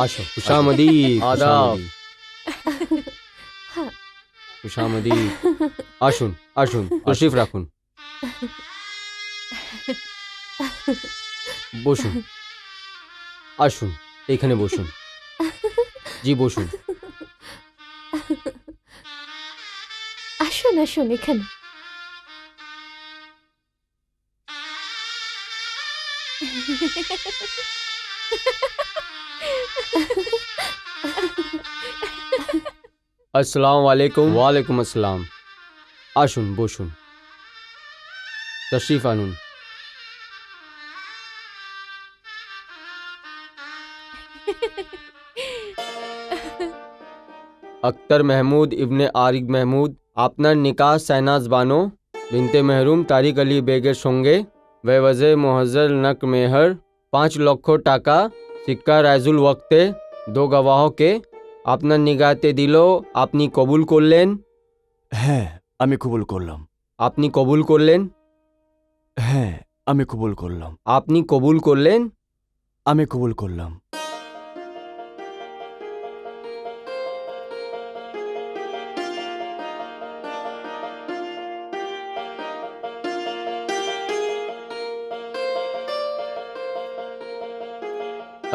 আসো খুশামদি আদাব। খুশামদি আসুন আসুন তশরিফ রাখুন বসুন আসুন এইখানে বসুন জি বসুন আসুন আসুন এখানে। আসসালামু আলাইকুম ওয়ালাইকুম আসসালাম আসুন বসুন তশরিফ আনুন আক্তার মাহমুদ ইবনে আরিক মাহমুদ আপনার নিকাহ শাহনাজ বানো বিনতে মেহরুম তারিক আলী বেগের সঙ্গে বেওয়াজে মোহজ্জল নক মেহর 5 লক্ষ টাকা সিক্কা রাইজুল ওয়াক্তে 2 গवाहोকে আপনার নিগাহতে দিল আপনি কবুল করলেন হ্যাঁ, আমি কবুল করলাম। আপনি কবুল করলেন হ্যাঁ, আমি কবুল করলাম। আপনি কবুল করলেন আমি কবুল করলাম।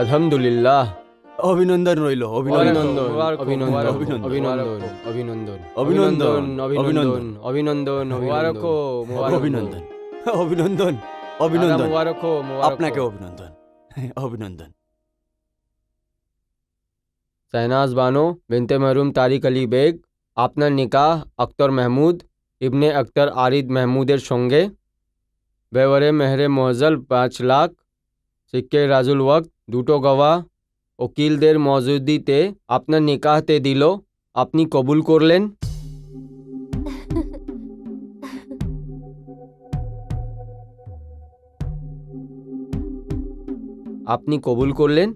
আলহামদুলিল্লাহ অভিনন্দন রইল, অভিনন্দন, অভিনন্দন অভিনন্দন, অভিনন্দন অভিনন্দন অভিনন্দন, অভিনন্দন অভিনন্দন মুবারক হো অভিনন্দন, অভিনন্দন, অভিনন্দন, মুবারক হো আপনাকে অভিনন্দন, অভিনন্দন। শাহনাজ বানো বিনতে মেহরুম তারিক আলী বেগ আপনার নিকাহ আক্তার মাহমুদ ইবনে আক্তার আরিদ মাহমুদের সঙ্গে বেওয়ারে মেহরে মোয়াজ্জল 5 লাখ সিক্কে রাজুল ওয়াক্ত 2টো গওয়া উকিলদের মজুদিতে আপনার নিকাহতে দিল আপনি কবুল করলেন আপনি কবুল করলেন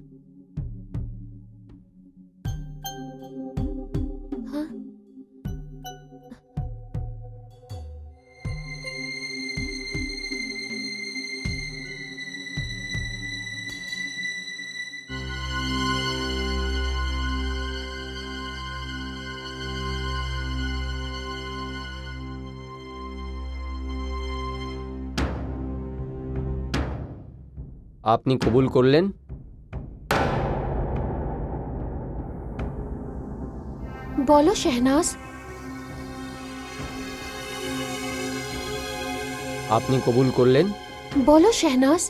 হ্যাঁ? আপনি কবুল করলেন বলো শেহনাজ। আপনি কবুল করলেন বলো শেহনাজ।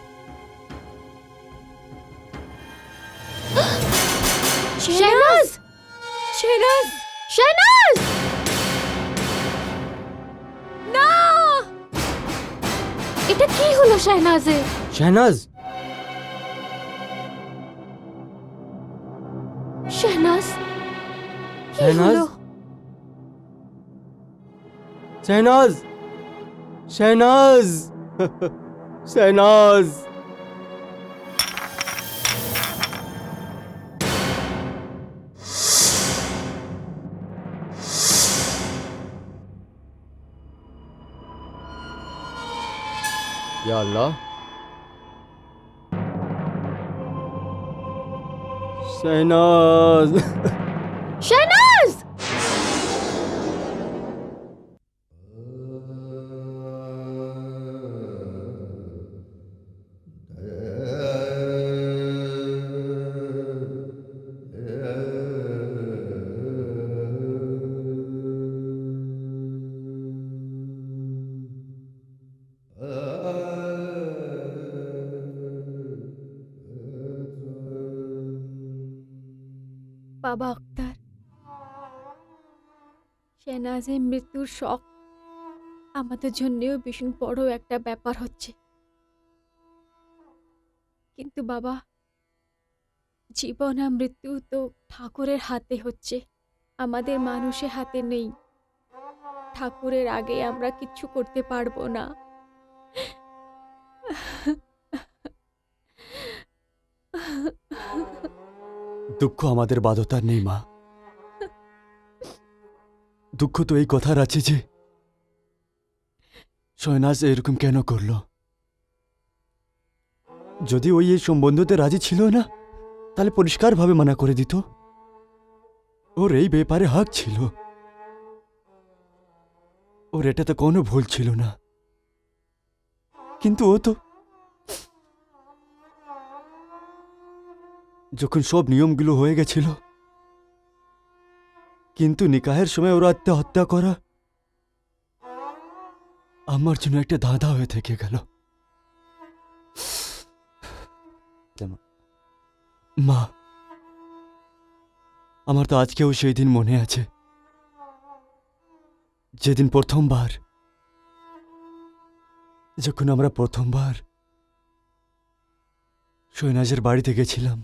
শেহনাজ শেহনাজ শেহনাজ না, এটা কি হলো শেহনাজে? শাহনাজ শেহনাজ কি শেহনাজ? হলো? শাহনাজ শাহনাজ শাহনাজ ইয়া আল্লাহ শাহনাজ শেহনাজ বাবা আক্তার, শেহনাজের মৃত্যুর শোক আমাদের জন্যেও ভীষণ বড় একটা ব্যাপার হচ্ছে। কিন্তু বাবা, জীবন আর মৃত্যু তো ঠাকুরের হাতে হচ্ছে, আমাদের মানুষের হাতে নেই। ঠাকুরের আগে আমরা কিচ্ছু করতে পারবো না। দুঃখ আমাদের বাধ্যতার নেই মা। দুঃখ তো এই কথার আছে যে শহনাজ এরকম কেন করলো। যদি ওই এই সম্বন্ধতে রাজি ছিল না তাহলে পরিষ্কারভাবে মানা করে দিত। ওর এই ব্যাপারে হক ছিল, ওর এটাতে কোনো ভুল ছিল না। কিন্তু ও তো যখন সব নিয়মগুলো হয়ে গেছিল, কিন্তু নিকাহের সময় ওর আত্মহত্যা করা আমার জন্য একটা ধাঁধা হয়ে থেকে গেল। মা, আমার তো আজকেও সেই দিন মনে আছে যেদিন যখন আমরা প্রথমবার সৈনাজের বাড়িতে গেছিলাম।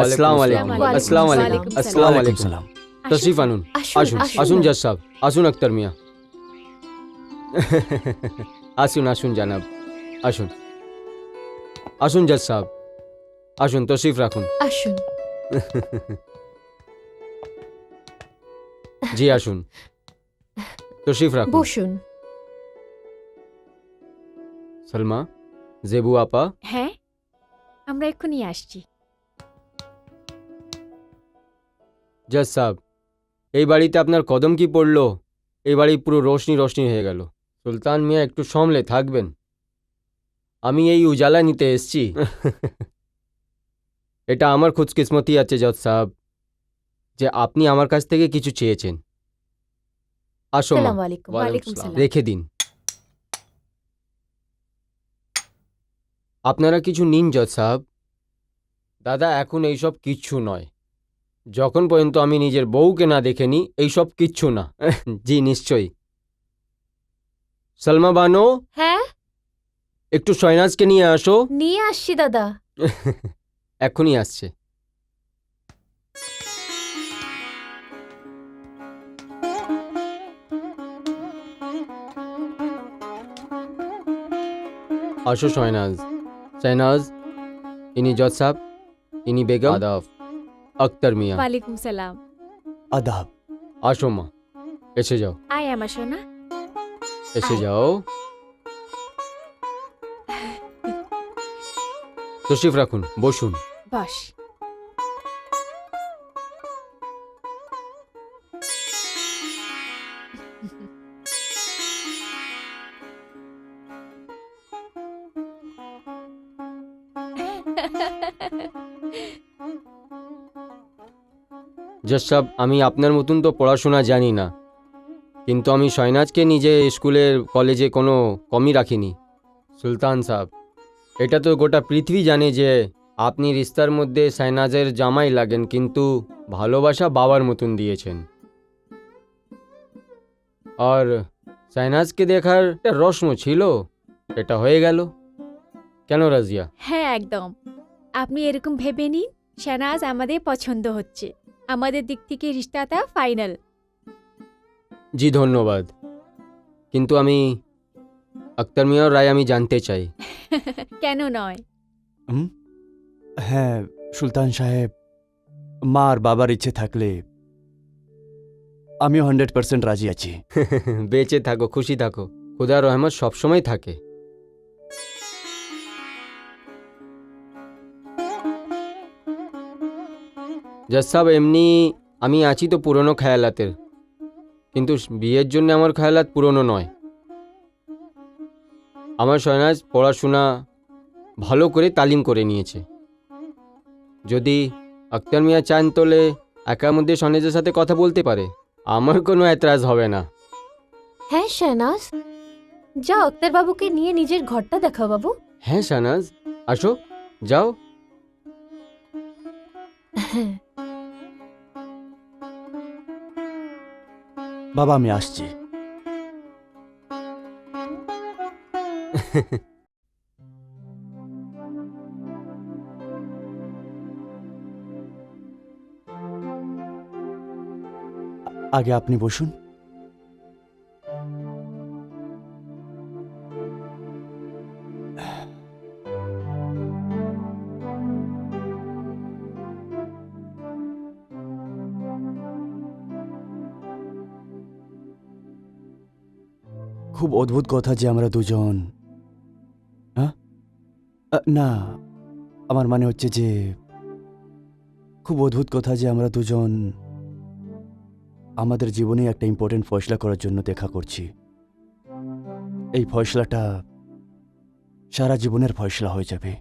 আসসালামু আলাইকুম। ওয়ালাইকুম আসসালামু আসসালাম। আলাইকুম। আসসালামু আলাইকুম। সালাম। তশরিফ আনুন। আসুন আসুন জজ সাহেব, আসুন আক্তার মিয়া। আসুন আসুন জানাব, আসুন আসুন জজ সাহেব, আসুন তশরিফ রাখুন। আসুন। জি আসুন, তশরিফ রাখুন। বসুন। সলমা, জেবু আপা, হ্যাঁ, আমরা এক্ষুনি আসছি। জজ সাহেব, এই বাড়িতে আপনার কদম কি পড়লো? এই বাড়ি পুরো রোশনি রোশনি হয়ে গেল। সুলতান মিয়া একটু সামলে থাকবেন, আমি এই উজালা নিতে এসছি। এটা আমার খুশকিসমতি আছে জজ সাহেব যে আপনি আমার কাছ থেকে কিছু চেয়েছেন। আসো মা, আসসালামু আলাইকুম। ওয়ালাইকুম সালাম। রেখে দিন। আপনারা কিছু নিন জজ সাহেব। দাদা, এখন এইসব কিচ্ছু নয়, যখন পর্যন্ত আমি নিজের বউকে না দেখেনি এইসব কিচ্ছু না। জি নিশ্চয়ই। সলমা বানো, হ্যাঁ, একটু শয়নাজকে নিয়ে আসো। নিয়ে আসছি দাদা। এখনই আসছে। আসো শয়নাজ। শয়নাজ, ইনি জজ সাহেব, ইনি বেগম আদাব, আক্তার মিয়া। ওয়ালাইকুম সালাম। আদাব। আসো মা, এসে যাও, আয় আমার সোনা। এসে আয়। যাও। তশরিফ রাখুন, বসুন। বস। জজ সাহেব, আমি আপনার মতন তো পড়াশোনা জানি না, কিন্তু আমি শয়নাজকে নিজে স্কুলের কলেজে কোনো কমই রাখিনি। সুলতান সাহেব, এটা তো গোটা পৃথিবী জানে যে আপনি রিস্তার মধ্যে শয়নাজের জামাই লাগেন, কিন্তু ভালোবাসা বাবার মতন দিয়েছেন। আর শয়নাজকে দেখার একটা রস্ম ছিল, এটা হয়ে গেল। কেন রাজিয়া? হ্যাঁ একদম, আপনি এরকম ভেবে নিন, শাহনাজ আমাদের পছন্দ হচ্ছে, আমাদের দিক থেকে রিশতাটা ফাইনাল। জি ধন্যবাদ, কিন্তু আমি আক্তার মিয়ার রায় আমি জানতে চাই। কেন নয়? হুম? হ্যাঁ সুলতান সাহেব, মা আর বাবার ইচ্ছে থাকলে আমিও 100% রাজি আছি। বেঁচে থাকো, খুশি থাকো, খুদার রহমত সবসময় থাকে। জজ সাহেব, এমনি আমি আছি তো পুরনো খেয়ালাতের, কিন্তু বিয়ের জন্য আমার খেয়ালাত পুরনো নয়। আমার শয়নাজ পড়াশোনা ভালো করে তালিম করে নিয়েছে। যদি আক্তার মিয়া চান তোলে একার মধ্যে শয়নাজের সাথে কথা বলতে পারে, আমার কোনো এতরাজ হবে না। হ্যাঁ শাহনাজ, যা আক্তার বাবুকে নিয়ে নিজের ঘরটা দেখাও বাবু। হ্যাঁ শাহনাজ, আসো, যাও। হ্যাঁ। বাবা আমি আসছি। আগে আপনি বসুন। খুব অদ্ভুত কথা যে আমরা দুজন, হ্যাঁ, না, আমার মানে হচ্ছে যে খুব অদ্ভুত কথা যে আমরা দুজন আমাদের জীবনে একটা ইম্পর্টেন্ট ফয়সলা করার জন্য দেখা করছি। এই ফয়সলাটা সারা জীবনের ফয়সলা হয়ে যাবে,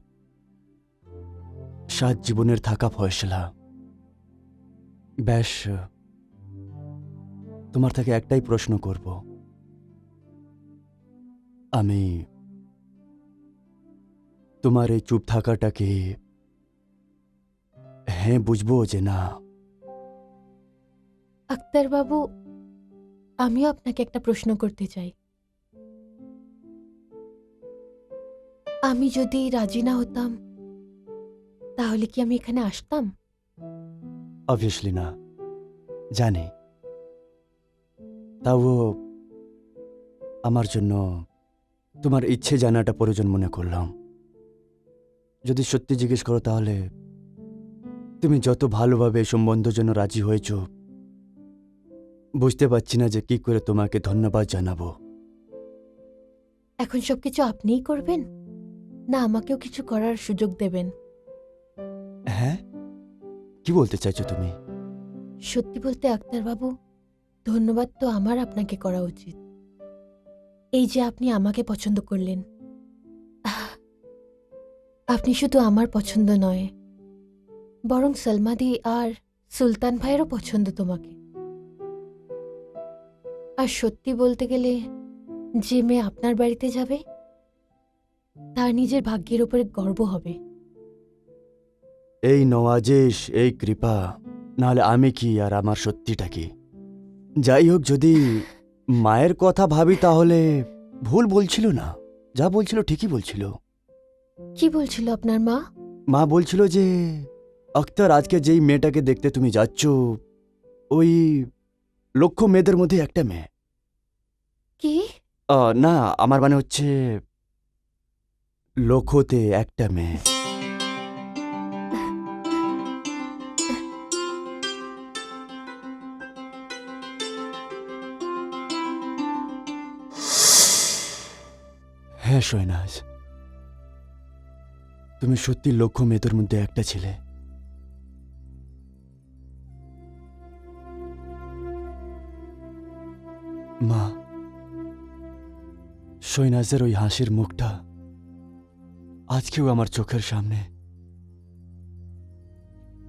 7 জীবনের থাকা ফয়সলা। ব্যাস, তোমার থেকে একটাই প্রশ্ন করব। আমি তোমার এই চুপ থাকাটাকে হ্যাঁ বুঝবো যে না? আক্তারবাবু, আমিও আপনাকে একটা প্রশ্ন করতে চাই। আমি যদি রাজি না হতাম তাহলে কি আমি এখানে আসতাম? অবভিয়াসলি না, জানি। তাও আমার জন্য তোমার ইচ্ছে জানাটা প্রয়োজন মনে করলাম। যদি সত্যি জিজ্ঞেস করো তাহলে তুমি যত ভালোভাবে এই সম্বন্ধের জন্য রাজি হয়েছ, বুঝতে পারছি না যে কি করে তোমাকে ধন্যবাদ জানাবো। এখন সবকিছু আপনিই করবেন, না আমাকেও কিছু করার সুযোগ দেবেন? হ্যাঁ, কি বলতে চাইছো তুমি? সত্যি বলতে আক্তারবাবু, ধন্যবাদ তো আমার আপনাকে করা উচিত। এই যে আপনি আমাকে পছন্দ করলেন। আপনি শুধু আমার পছন্দ নয়, বরং সলমাদি আর সুলতান ভাইয়েরও পছন্দ তোমাকে। আর সত্যি বলতে গেলে, যে মেয়ে আপনার বাড়িতে যাবে তার নিজের ভাগ্যের উপরে গর্ব হবে। এই নওয়াজিশ, এই কৃপা, নাহলে আমি কি আর আমার সত্যিটা কি? যাই হোক, যদি মায়ের কথা ভাবি তাহলে ভুল বলছিল না, যা বলছিল ঠিকই বলছিল। কি বলছিল আপনার মা? মা বলছিল যে আক্তার, আজকে যেই মেয়েটাকে দেখতে তুমি যাচ্ছ ওই লক্ষ মেয়েদের মধ্যে একটা মেয়ে। কি? না, আমার মানে হচ্ছে লক্ষতে একটা মেয়ে। হ্যাঁ শৈনাজ, তুমি সত্যি লক্ষ মেয়েদের মধ্যে একটা ছিলে। মা, শৈনাজের ওই হাসির মুখটা আজকেও আমার চোখের সামনে।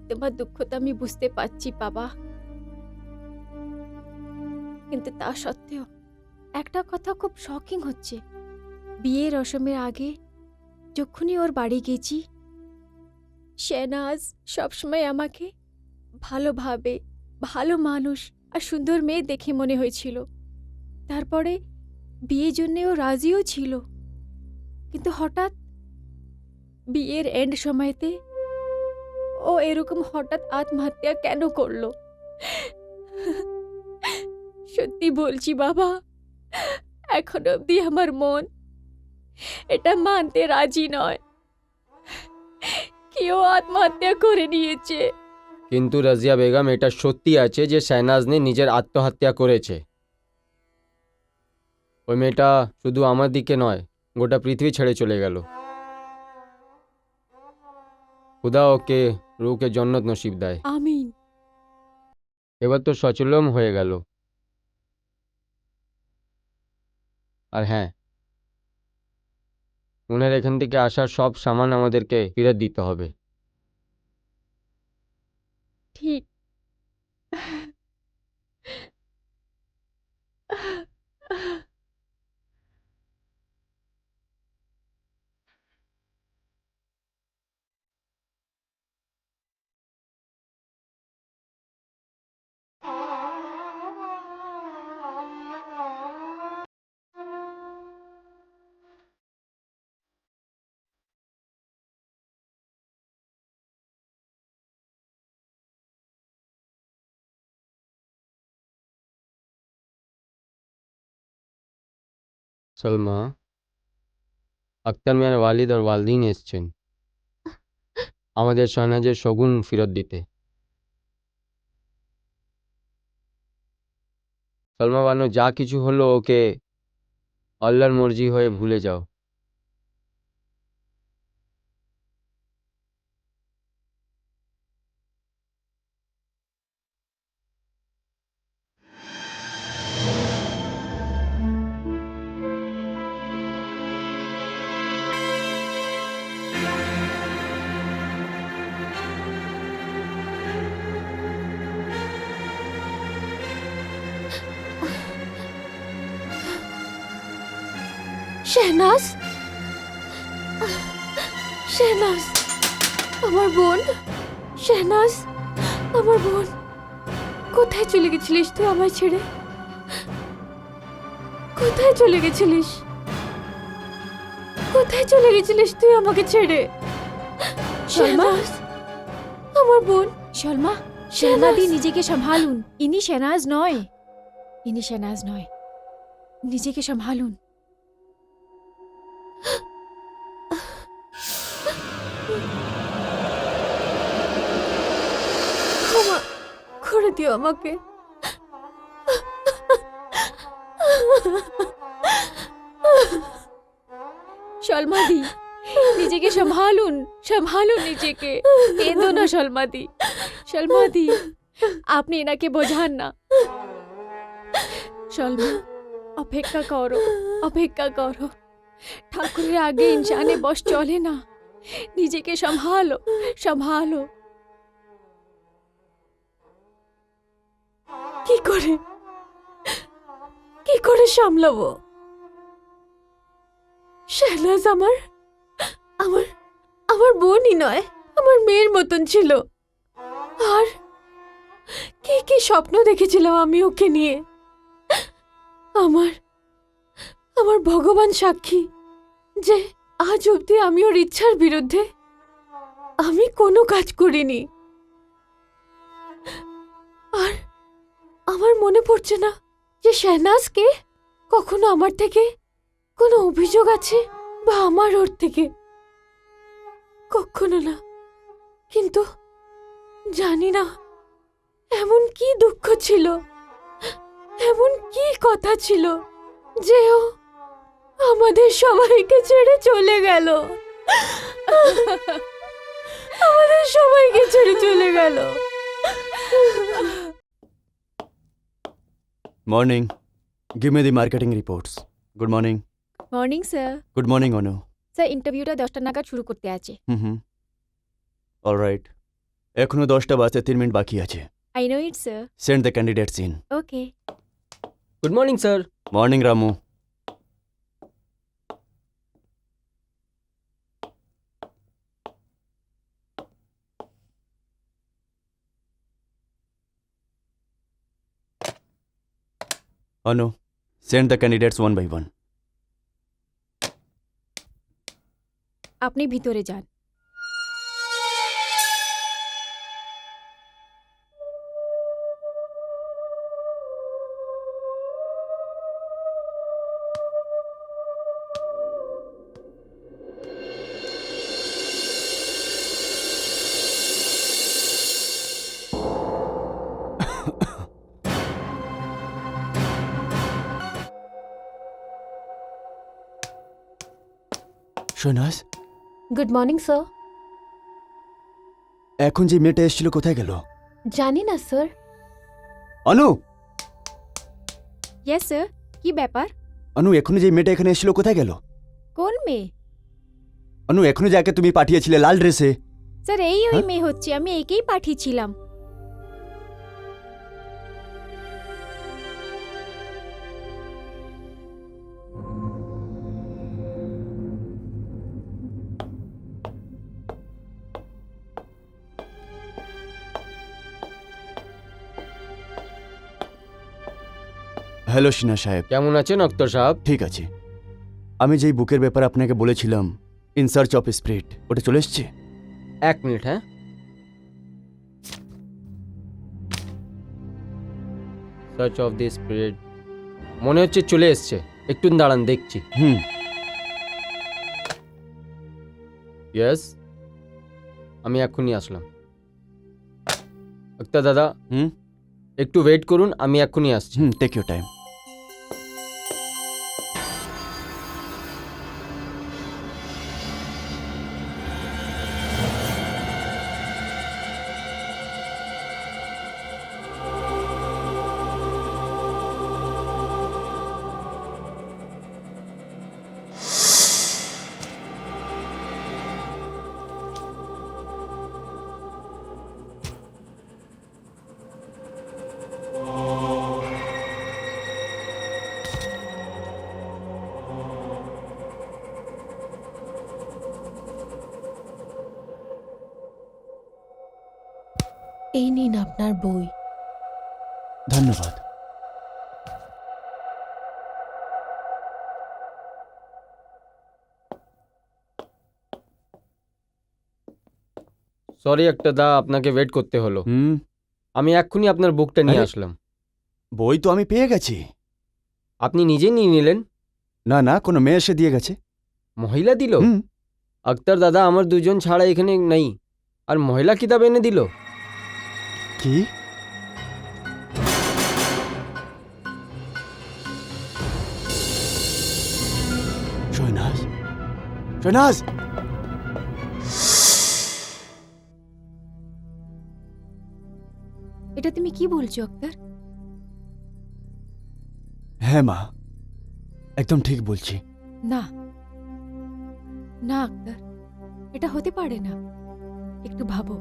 তোমার দুঃখ তো আমি বুঝতে পারছি বাবা, কিন্তু তা সত্ত্বেও একটা কথা খুব শকিং হচ্ছে। বিয়ের রসমের আগে যখনই ওর বাড়ি গেছি, শেহনাজ সবসময় আমাকে ভালোভাবে, ভালো মানুষ আর সুন্দর মেয়ে দেখে মনে হয়েছিল। তারপরে বিয়ের জন্যে ও রাজিও ছিল, কিন্তু হঠাৎ বিয়ের এন্ড সময়তে ও এরকম হঠাৎ আত্মহত্যা কেন করলো? সত্যি বলছি বাবা, এখন অবধি আমার মন এটা মানতে রাজি নয়। কেউ আত্মহত্যা করে নিয়েছে। কিন্তু রাজিয়া বেগম, এটা সত্যি আছে যে শাহনাজনে নিজের আত্মহত্যা করেছে। ওই মেয়েটা শুধু আমার দিকে নয়, গোটা পৃথিবী ছেড়ে চলে গেল। খুদা ওকে রুকে জন্নত নসিব দেয়। আমিন। এবার তো সচলম হয়ে গেল। আর হ্যাঁ, ওনার এখান থেকে আসার সব সামান আমাদেরকে ফেরত দিতে হবে। ঠিক। সলমা, আক্তার মিয়ার ওয়ালিদ আর ওয়ালদিন এসছেন আমাদের শাহনাজের শগুন ফেরত দিতে। সলমা বানু, যা কিছু হলো ওকে আল্লাহর মর্জি হয়ে ভুলে যাও। শেহনাজ, শেহনাজ, আমার বোন, শেহনাজ, আমার বোন, কোথায় চলে গেছিলিস তুই আমায় ছেড়ে? কোথায় চলে গেছিলিস? কোথায় চলে গেছিলিস তুই আমাকে ছেড়ে? শেহনাজ, আমার বোন। শর্মা, শেহনাজ। শর্মাদি নিজেকে সম্ভালুন। ইনি শেহনাজ নয়, ইনি শেহনাজ নয়, নিজেকে সম্ভালুন। ক্ষমা করে দিও আমাকে। শর্মাদি, নিজেকে সম্ভালুন, সম্ভালুন নিজেকে। কেঁদো না শর্মাদি। শর্মাদি, আপনি এনাকে বোঝান না। শর্মা, অপেক্ষা করো, অপেক্ষা করো। ঠাকুরের আগে ইনসানে বস চলে না। নিজেকে সম্ভালো, সম্ভালো। কি করে, কি করে সামলাবো? শেহনাজ আমার আমার আমার বোনই নয়, আমার মেয়ের মতন ছিল। আর কি কি স্বপ্ন দেখেছিলাম আমি ওকে নিয়ে। আমার আমার ভগবান সাক্ষী যে আজ অবধি আমি ওর ইচ্ছার বিরুদ্ধে আমি কোনো কাজ করিনি। আর আমার মনে পড়ছে না যে শেহনাজকে কখনো আমার থেকে কোনো অভিযোগ আছে বা আমার ওর থেকে, কখনো না। কিন্তু জানি না এমন কি দুঃখ ছিল, এমন কি কথা ছিল যে ও আমাদের সবাইকে ছেড়ে চলে গেল। আমাদের সবাইকে ছেড়ে চলে গেল। Morning, give me the marketing reports. Good morning. Morning sir. Good morning Anu. Sir, ইন্টারভিউটা 10টা নাগাদ শুরু করতে আছে। Hmm, alright. এখনো 10টা বাজতে 3 মিনিট বাকি আছে। I know it sir. Send the candidates in. Okay. Good morning sir. Morning Ramu. Anu, send the candidates one by one. আপনি ভিতরে যান। Shehnaz, good morning sir. এখন যে মেয়েটা এসেছিল কোথায় গেল? জানি না স্যার। অনু, ইয়েস স্যার। কি ব্যাপার? অনু, এখনো যে মেয়েটা এখানে এসেছিল কোথায় গেল? কোন মেয়ে? অনু, এখনো যাকে তুমি পাঠিয়েছিলে লাল ড্রেসে। স্যার, এই ওই হ্যাঁ? মেয়ে হচ্ছে, আমি একেই পাঠিয়েছিলাম। হ্যালো সিনহা সাহেব। কেমন আছেন আক্তার সাহেব? ঠিক আছে। আমি যেই বুকের ব্যাপারে আপনাকে বলেছিলাম, ইন সার্চ অফ স্পিরিট, ওটা চলে এসছে? 1 মিনিট, হ্যাঁ। সার্চ অফ দি স্পিরিট মনে হচ্ছে চলে এসছে। একটু দাঁড়ান, দেখছি। হুম। ইয়েস, আমি এক্ষুনি আসলাম। আক্তার দাদা, হুম একটু ওয়েট করুন, আমি এক্ষুনি আসছি। হুম, টেক ইউর টাইম। এই নিন আপনার বই। ধন্যবাদ। সরি একটা দা, আপনাকে ওয়েট করতে হলো। আমি এক্ষুনি আপনার বুকটা নিয়ে আরে? আসলাম। বই তো আমি পেয়ে গেছি। আপনি নিজেই নিয়ে নিলেন? না না, কোনো মেয়ে এসে দিয়ে গেছে। মহিলা দিল? হুম। আক্তার দাদা, আমার দুজন ছাড়া এখানে নেই, আর মহিলা কিতাব এনে দিল? কি? শহনাজ, শহনাজ! এটা তুমি কি বলছো আক্তার? হ্যাঁ মা, একদম ঠিক বলছি। না না আক্তার, এটা হতে পারে না। একটু ভাবো,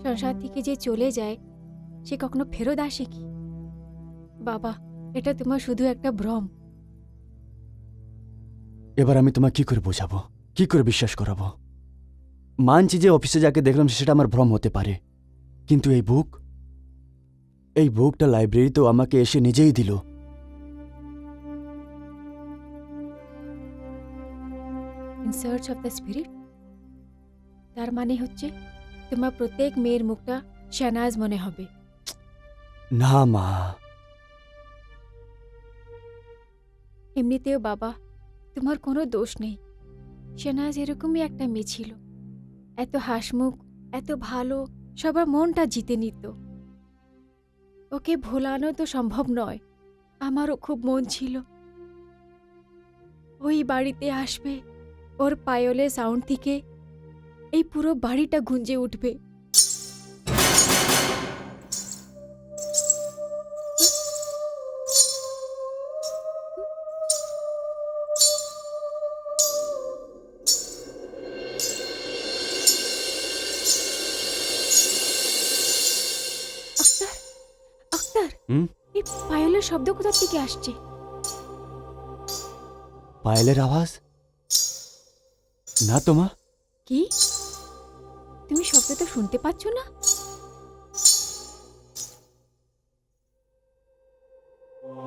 সংসার থেকে যে চলে যায় সে কখনো ফেরত আসে কি? বাবা, এটা তোমার শুধু একটা ভ্রম। এবার আমি তোমায় কি করে বোঝাবো, কি করে বিশ্বাস করাবো? মানছি যে অফিসে যাকে দেখলাম সেটা আমার ভ্রম হতে পারে, কিন্তু এই বুকটা লাইব্রেরিতেও আমাকে এসে নিজেই দিল। In search of the spirit, তার মানে হচ্ছে তোমার প্রত্যেক মেয়ের মুখটা শাহনাজ মনে হবে। না মা, এমনিতেও বাবা, তোমার কোনো দোষ নেই। শাহনাজ এরকমই একটা মেয়ে ছিল, এত হাসমুখ, এত ভালো, সবার মনটা জিতে নিত। ওকে ভোলানো তো সম্ভব নয়। আমারও খুব মন ছিল ওই বাড়িতে আসবে, ওর পায়লের সাউন্ড থেকে এই পুরো বাড়িটা গুঞ্জে উঠবে। আক্তার, আক্তার, হুম? এই পায়লের শব্দ কোথা থেকে আসছে? পায়েলের আওয়াজ? না তো মা। কি? তুমি শব্দ তো শুনতে পাচ্ছ না?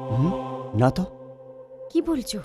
হুম? না তো। কি বলছো?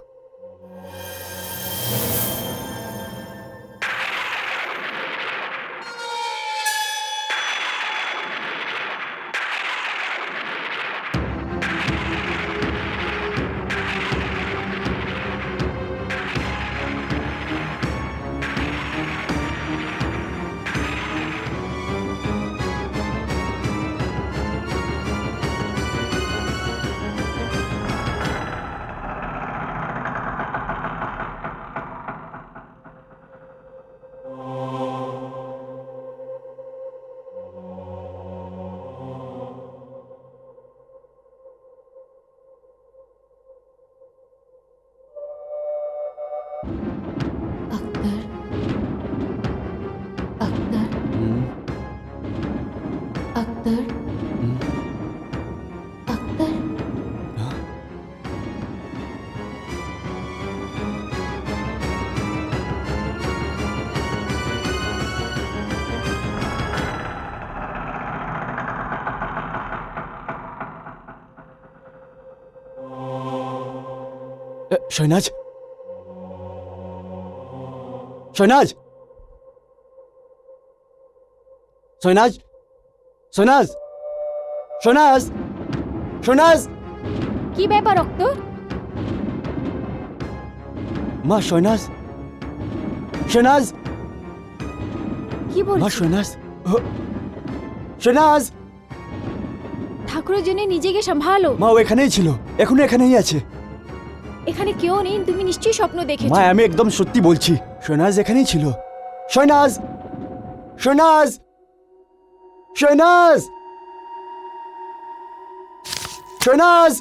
আক্তার, আক্তার, হুম? আক্তার, হুম? আক্তার। হ্যাঁ? শহনাজ, শহনাজ, শহনাজ, শহনাজ, শহনাজ, শহনাজ! কি ব্যাপার অক্তর? মা, শহনাজ, শহনাজ, কি মা, বলছো? শহনাজ, শহনাজ! ঠাকুরের জন্য নিজেকে সম্ভালো। মা, ও এখানেই ছিল, এখনো এখানেই আছে। এখানে কেউ নেই, তুমি নিশ্চয়ই স্বপ্ন দেখেছো। মা, আমি একদম সত্যি বলছি, শহনাজ এখানেই ছিল। শহনাজ, শহনাজ, শহনাজ, শহনাজ,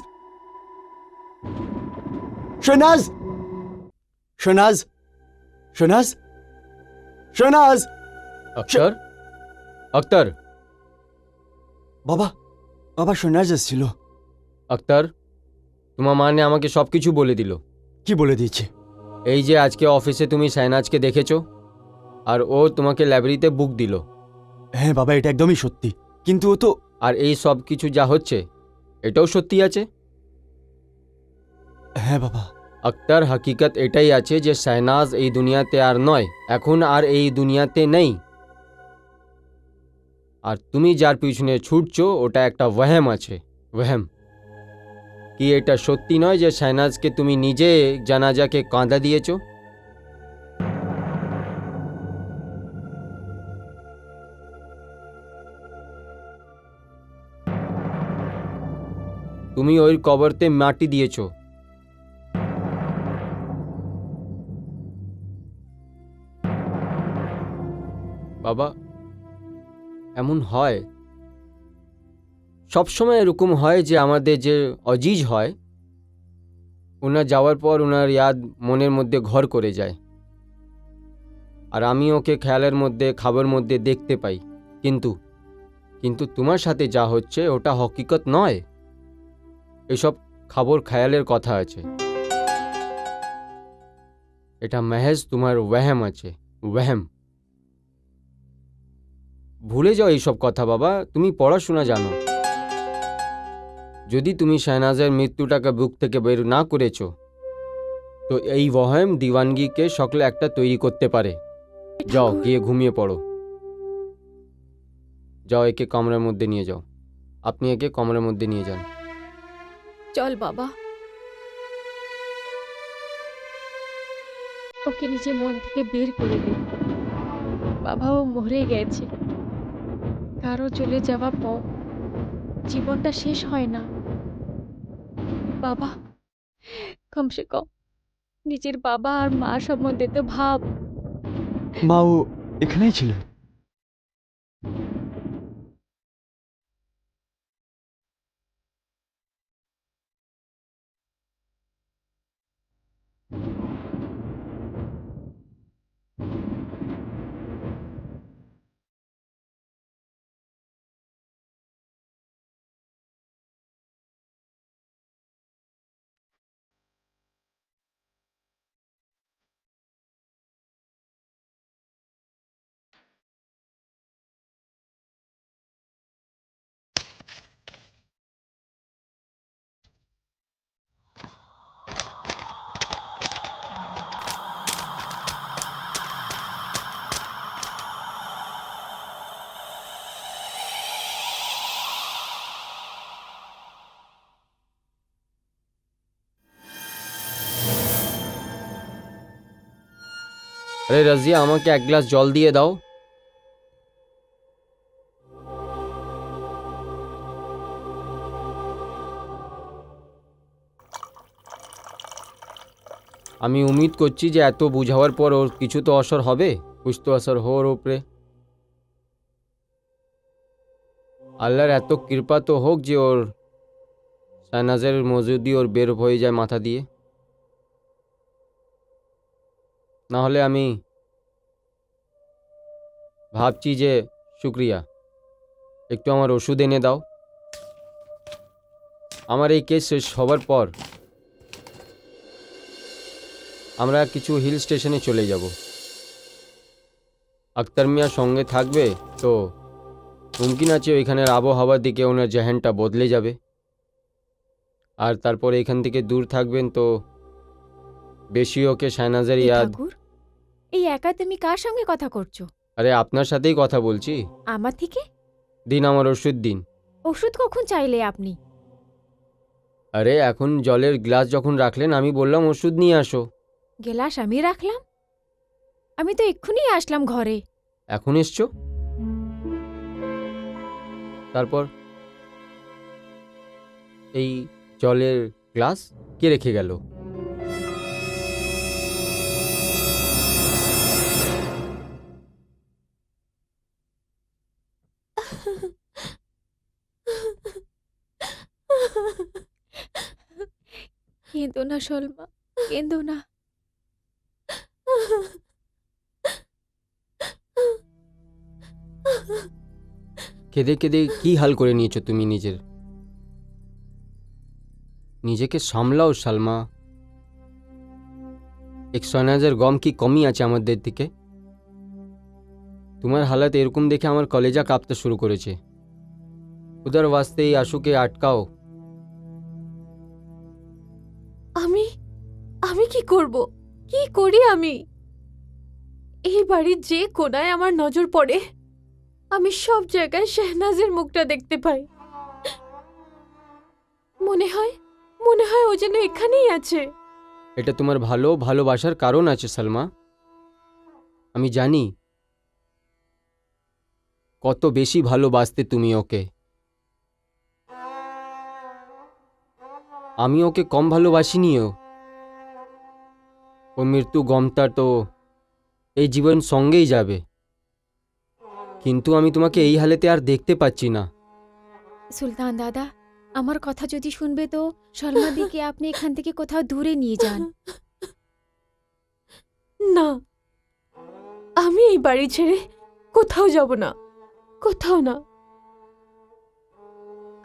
শহনাজ, শহনাজ, শহনাজ, শহনাজ! আক্তার, আক্তার, বাবা, বাবা, শহনাজ এসেছিল। আক্তার, তোমার মানে আমাকে সব কিছু বলে দিল। কি বলে দিয়েছে? এই যে আজকে অফিসে তুমি শাহনাজকে দেখেছো, আর ও তোমাকে লাইব্রেরিতে বুক দিল। হ্যাঁ বাবা, এটা একদমই সত্যি। কিন্তু ও তো আর এই সব কিছু যা হচ্ছে এটাও সত্যি আছে। হ্যাঁ বাবা, আক্তার, হকিকত এটাই আছে যে শাহনাজ এই দুনিয়াতে আর নয়, এখন আর এই দুনিয়াতে নেই। আর তুমি যার পিছনে ছুটছো ওটা একটা ওয়াহাম আছে, ওয়াহাম। কি এটা সত্যি নয় যে শাহনাজকে তুমি নিজে জানাজাকে কাঁদা দিয়েছো? তুমি ওই কবরতে মাটি দিয়েছো। বাবা, এমন হয়, সবসময় এরকম হয় যে আমাদের যে অজিজ হয় ওনার যাওয়ার পর ওনার ইয়াদ মনের মধ্যে ঘর করে যায়। আর আমি ওকে খেয়ালের মধ্যে, খাবার মধ্যে দেখতে পাই। কিন্তু কিন্তু তোমার সাথে যা হচ্ছে ওটা হকিকত নয়। এসব খবর খেয়ালের কথা আছে, এটা মেহেজ তোমার ওয়াহাম আছে, ওয়াহাম। ভুলে যাও এইসব কথা বাবা, তুমি পড়াশোনা জানো। যদি তুমি শাহনাজের মৃত্যুটাকে বুক থেকে বের না করেছো তো এই ওয়াহাম দিওয়ানগিকে সকলে একটা তৈরি করতে পারে। যাও ঠাকুর, গিয়ে ঘুমিয়ে পড়ো। যাও একে কমরের মধ্যে নিয়ে যাও। আপনি একে কমরের মধ্যে নিয়ে যান। চল বাবা, ওকে নিজে মন থেকে বের করে দে। বাবা, ও মরে গেছে। কারো চলে যাওয়া পর জীবনটা শেষ হয় না। বাবা, কমসে কম নিজের বাবা আর মা সম্বন্ধে তো ভাব। মা ও এখানেই ছিল। আরে রাজিয়া, আমাকে এক গ্লাস জল দিয়ে দাও। আমি উম্মিদ করছি যে এত বুঝাওয়ার পর ওর কিছু তো আসর হবে, কুছ তো আসর হো ওর উপরে। আল্লাহর এত কৃপা তো হোক যে ওর শাহনাজের মজুদি ওর বের হয়ে যায় মাথা দিয়ে। না হলে আমি ভাবছি যে শুক্রিয়া, একটু আমার ওষুধ এনে দাও। আমার এই কেস শেষ হবার পর আমরা কিছু হিল স্টেশনে চলে যাব। আক্তার মিয়া সঙ্গে থাকবে তো মুমকিন আছে ওইখানের আবহাওয়ার দিকে ওনার জেহেনটা বদলে যাবে। আর তারপর এখান থেকে দূর থাকবেন তো বেশি ওকে শাহনাজের এ ইয়াদ। ঠাকুর, এই একা তুমি কার সঙ্গে কথা করছো? আরে আপনার সাথেই কথা বলছি। আমার থেকে? দিন আমার ওষুধ দিন। ওষুধ কখন চাইলে আপনি? আরে এখন জলের গ্লাস যখন রাখলেন আমি বললাম ওষুধ নিয়ে আসো। গেলাস আমি রাখলাম? আমি তো এক্ষুনি আসলাম ঘরে। এখন এসছো? তারপর এই জলের গ্লাস কে রেখে গেল? কেঁদো না সলমা, কেঁদো না। কেঁদে কেঁদে কি হাল করে নিয়েছো তুমি নিজের? নিজেকে সামলাও সালমা। এক শাহনাজের গম কি কমই আছে আমাদের দিকে? তোমার হালাত এরকম দেখে আমার কলেজা কাঁপতে শুরু করেছে। उधर वास्ते ही आशु के अटकाओ। আমি আমি কি করব? কি করি আমি? এই বাড়ির যে কোনায় আমার নজর পড়ে আমি সব জায়গায় শেহনাজের মুখটা দেখতে পাই। মনে হয় ও যেন এখানেই আছে। এটা তোমার ভালোবাসার কারণ আছে সালমা। আমি জানি কত বেশি ভালোবাসতে তুমি ওকে। আমি ওকে কম ভালোবাসিনিও। ও মৃত্যু গমটা তো এই জীবন সঙ্গেই যাবে, কিন্তু আমি তোমাকে এই হালেতে আর দেখতে পাচ্ছি না। সুলতান দাদা, আমার কথা যদি শুনবে তো শর্মাদিকে আপনি এখান থেকে কোথাও দূরে নিয়ে যান। না, আমি এই বাড়ি ছেড়ে কোথাও যাব না, কোথাও না।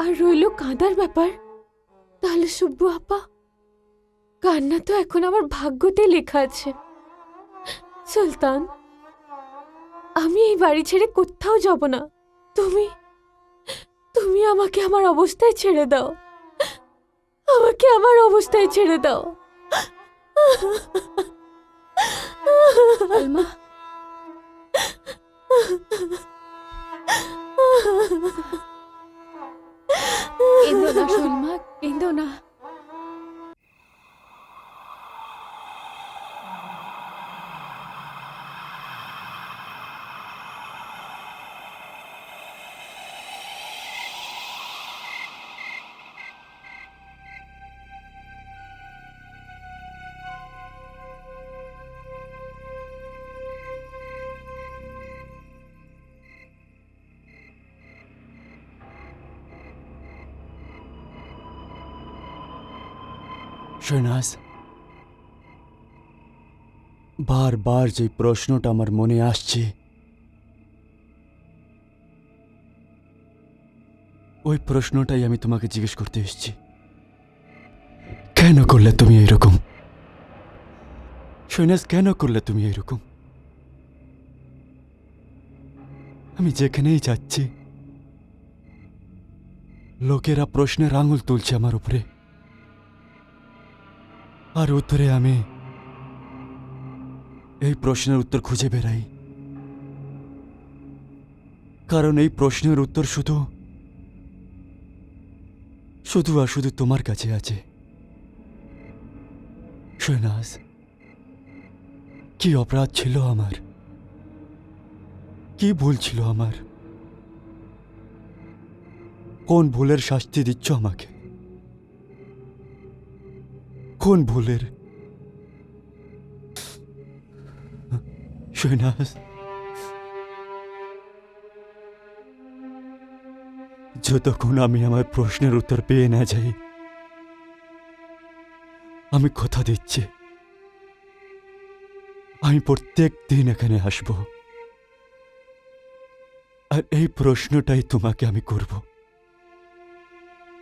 আর রইল কাঁদার ব্যাপার, তাহলে সুব্বু আপা, কান্না তো এখন আমার ভাগ্যতে লেখা আছে। সুলতান, আমি এই বাড়ি ছেড়ে কোথাও যাব না। তুমি আমাকে আমার অবস্থায় ছেড়ে দাও, আমাকে আমার অবস্থায় ছেড়ে দাও। সালমা, কেঁদো না সালমা, কেঁদো না। শহনাজ, বারবার যে প্রশ্নটা আমার মনে আসছে, ওই প্রশ্নটাই আমি তোমাকে জিজ্ঞেস করতে এসেছি। কেন করলে তুমি এইরকম? শহনাজ, কেন করলে তুমি এইরকম? আমি যেখানেই যাচ্ছি লোকেরা প্রশ্নের আঙুল তুলছে আমার উপরে, আর উত্তরে আমি এই প্রশ্নের উত্তর খুঁজে বেড়াই। কারণ এই প্রশ্নের উত্তর শুধু আর শুধু তোমার কাছে আছে। শহনাজ, কি অপরাধ ছিল আমার? কি ভুল ছিল আমার? কোন ভুলের শাস্তি দিচ্ছ আমাকে? কোন ভুলের? শহনাজ, যতক্ষণ আমি আমার প্রশ্নের উত্তর পেয়ে না যাই, আমি কথা দিচ্ছি আমি প্রত্যেক দিন এখানে আসব, আর এই প্রশ্নটাই তোমাকে আমি করব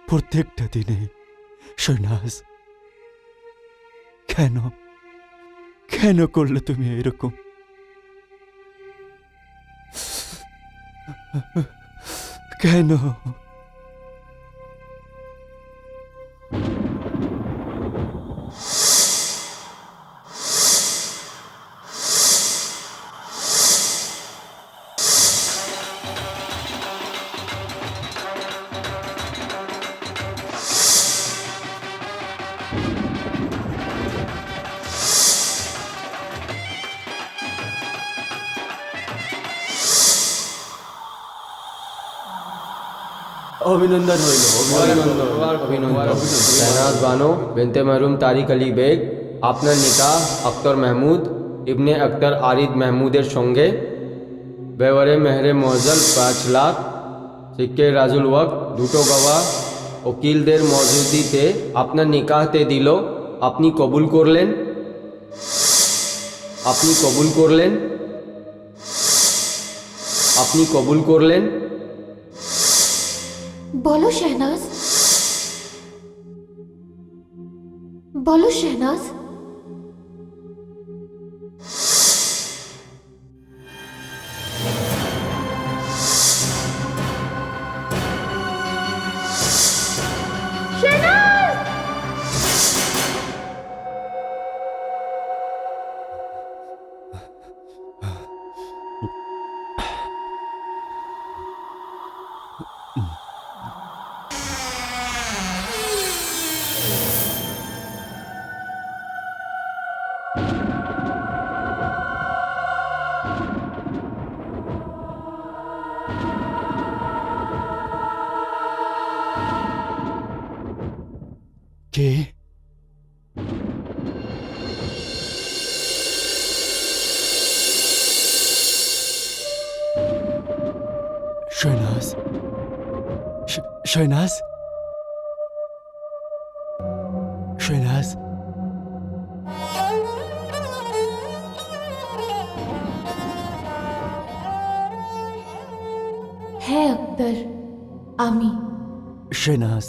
প্রত্যেকটা দিনে। শহনাজ, কেন কেন করলে তুমি এরকম? কেন? অভিনন্দন হইল, অভিনন্দন। शहनाज बानो बिनते मरहूम तारिक अली बेग, আপনার নিকাহ আক্তার মাহমুদ ইবনে আক্তার আরিদ মাহমুদের সঙ্গে বেওয়ারে মেহরে মোয়াজ্জল 5 লাখ সিক্কে রাজুল ওয়াক, দুটো গওয়া উকিলদের মজুদিতে আপনার নিকাহতে দিল। আপনি কবুল করলেন? আপনি কবুল করলেন? আপনি কবুল করলেন? বলো শেহনাজ, বলো শেহনাজ। কে? শৈনাজ, শৈনাজ, শৈনাজ, হ্যাঁ আক্তার, আমি। শৈনাজ,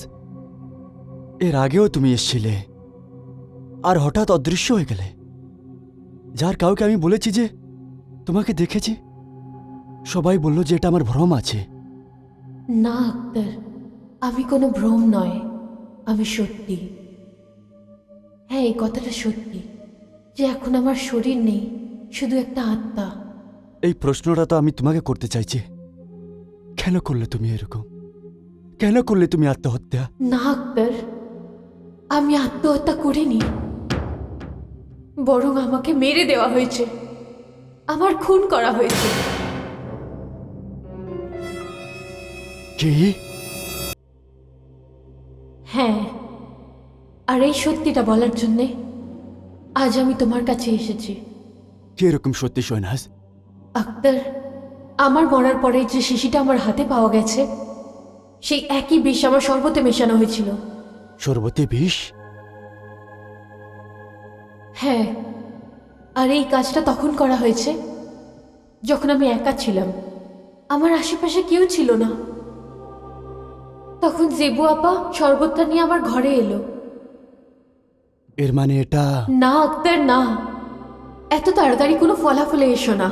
এর আগেও তুমি এসেছিলে আর হঠাৎ অদৃশ্য হয়ে গেলে। যার কাউকে আমি বলেছি যে তোমাকে দেখেছি, সবাই বলল যে এটা আমার ভ্রম আছে। না আক্তার, আমি কোনো ভ্রম নয়, আমি সত্যি। হ্যাঁ, এই কথাটা সত্যি যে এখন আমার শরীর নেই, শুধু একটা আত্মা। এই প্রশ্নটা তো আমি তোমাকে করতে চাইছি, কেন করলে তুমি এরকম? কেন করলে তুমি আত্মহত্যা? না আক্তার, আমি আত্মহত্যা করিনি, বরং আমাকে মেরে দেওয়া হয়েছে, আমার খুন করা হয়েছে। কি? হ্যাঁ, আর এই সত্যিটা বলার জন্যে আজ আমি তোমার কাছে এসেছি। কি এরকম সত্যি শৈনাজ? আক্তার, আমার মরার পরে যে শিশিটা আমার হাতে পাওয়া গেছে, সেই একই বিষ আমার শরবতে মেশানো হয়েছিল। শরবতে বিষ? হ্যাঁ, আর এই কাজটা তখন করা হয়েছে যখন আমি একা ছিলাম, আমার আশেপাশে কেউ ছিল না। তখন জেবু আপা শরবতটা নিয়ে আমার ঘরে এলো। এর মানে এটা? না আক্তার, না, এত তাড়াতাড়ি কোনো ফলাফলে এসো না।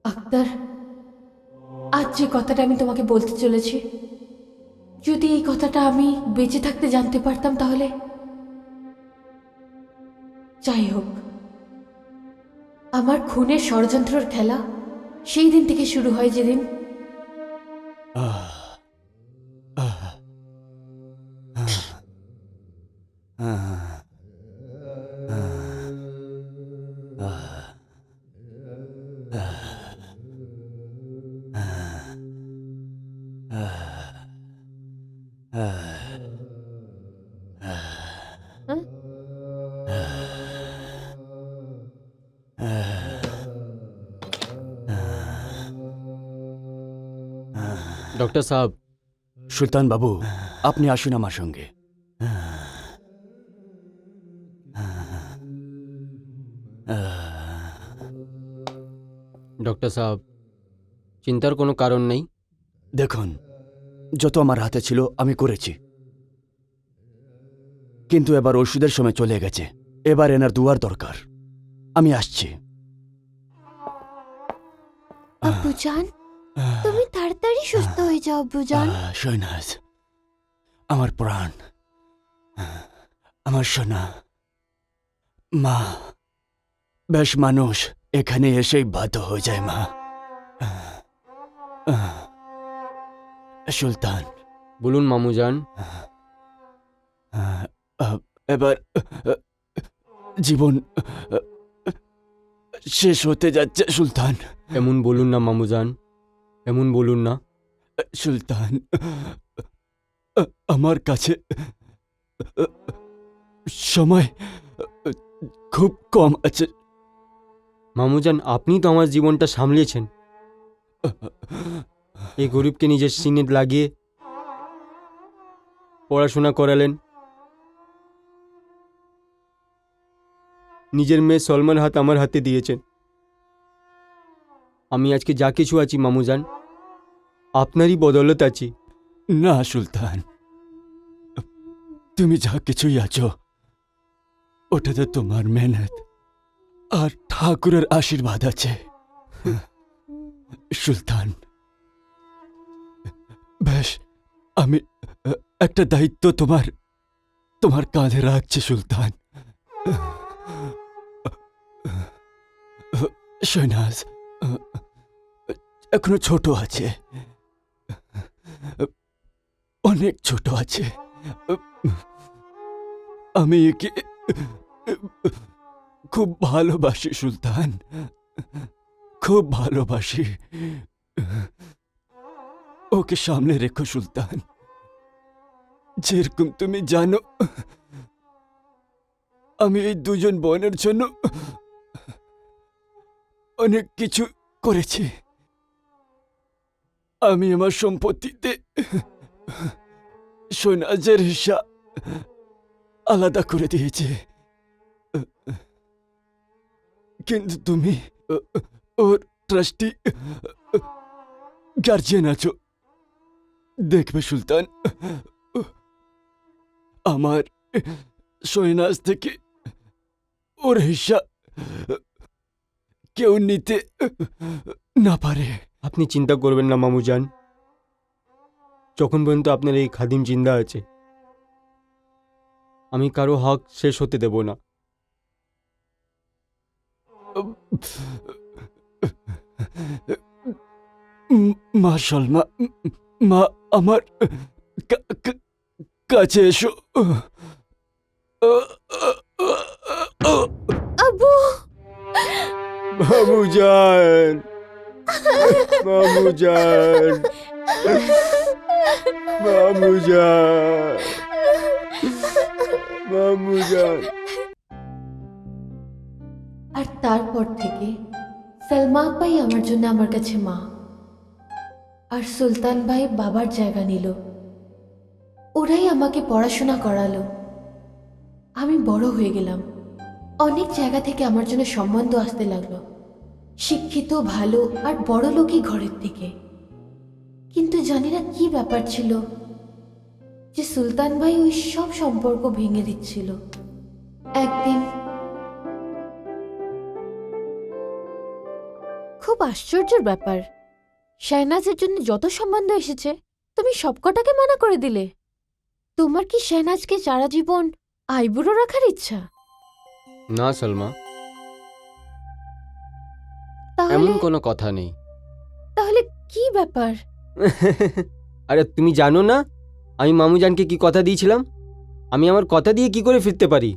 আক্তার, আজ যে কথাটা আমি তোমাকে বলতে চলেছি, যদি এই কথাটা আমি বেঁচে থাকতে জানতে পারতাম তাহলে। যাই হোক, আমার খুনের ষড়যন্ত্রের খেলা সেই দিন থেকে শুরু হয় যেদিন আহ, আহ, আহ, আহ, ডক্টর সাহেব, সুলতান বাবু, আপনি আসুন আমার সঙ্গে। ডক্টর সাহেব, চিন্তার কোনো কারণ নেই। দেখুন, যত আমার হাতে ছিল আমি করেছি, কিন্তু এবার ওষুধের সময় চলে গেছে। এবার এনার দুয়ার দরকার। আমি আসছি। আব্বুজান, তুমি তাড়াতাড়ি সুস্থ হয়ে যাও আব্বুজান। শৈনাজ, আমার প্রাণ, আমার সোনা, মা। বেশ মানুষ এখানে এসেই বাধ্য হয়ে যায় মা। সুলতান, বলুন মামুজান। এবার জীবন শেষ হতে যাচ্ছে সুলতান। এমন বলুন না মামুজান, এমন বলুন না। সুলতান, আমার কাছে সময় খুব কম আছে। মামুজান, আপনি তো আমার জীবনটা সামলিয়েছেন। এই গরিবকে নিজের সিনে লাগিয়ে পড়াশোনা করালেন। নিজের মেয়ে সলমান হাত আমার হাতে দিয়েছেন। আমি আজকে যা কিছু আছি মামুজান, আপনারই বদৌলত আছি। না সুলতান, তুমি যা কিছুই আছো ওটাতে তোমার মেহনত আর ঠাকুরের আশীর্বাদ আছে। সুলতান, বেশ আমি একটা দায়িত্ব তোমার কাঁধে রাখছি সুলতান। শহনাজ এখনো ছোট আছে, অনেক ছোট আছে। আমি একে খুব ভালোবাসি সুলতান, খুব ভালোবাসি। ওকে সামনে রেখো সুলতান। যেরকম তুমি জানো, আমি এই দুজন বোনের জন্য অনেক কিছু করেছি। আমি আমার সম্পত্তিতে শহনাজের হিস্সা আলাদা করে দিয়েছি, কিন্তু তুমি ওর ট্রাস্টি গার্জিয়ান আছো। দেখবে সুলতান, আমার শহনাজ থেকে ওর হিস্সা কেউ নিতে না পারে। আপনি চিন্তা করবেন না মামুজান, যখন পর্যন্ত আপনার এই খাদিম জিন্দা আছে আমি কারো হক শেষ হতে দেব না। মা সলমা, মা আমার কাছে এসো। আব্বু, মামুজান, মামুজান, মামুজান, মামুজান। আর তারপর থেকে সালমা আপাই আমার জন্য আমার কাছে মা, আর সুলতান ভাই বাবার জায়গা নিল। ওরাই আমাকে পড়াশোনা করালো। আমি বড় হয়ে গেলাম। অনেক জায়গা থেকে আমার জন্য সম্বন্ধ আসতে লাগলো, শিক্ষিত, ভালো আর বড় লোকই ঘরের থেকে। কিন্তু জানি না কি ব্যাপার ছিল যে সুলতান ভাই ওই সব সম্পর্ক ভেঙে দিচ্ছিল। একদিন খুব আশ্চর্যের ব্যাপার, শাহনাজের জন্য যত সম্বন্ধ এসেছে তুমি সবকটাকে মানা করে দিলে। তোমার কি শাহনাজকে সারা জীবন আইবুড়ো রাখার ইচ্ছা? না সালমা, তাহলে এমন কোনো কথা নেই। তাহলে কি ব্যাপার? আরে তুমি জানো না আমি মামুজানকে কি কথা দিয়েছিলাম? আমি আমার কথা দিয়ে কি করে ফিরতে পারি?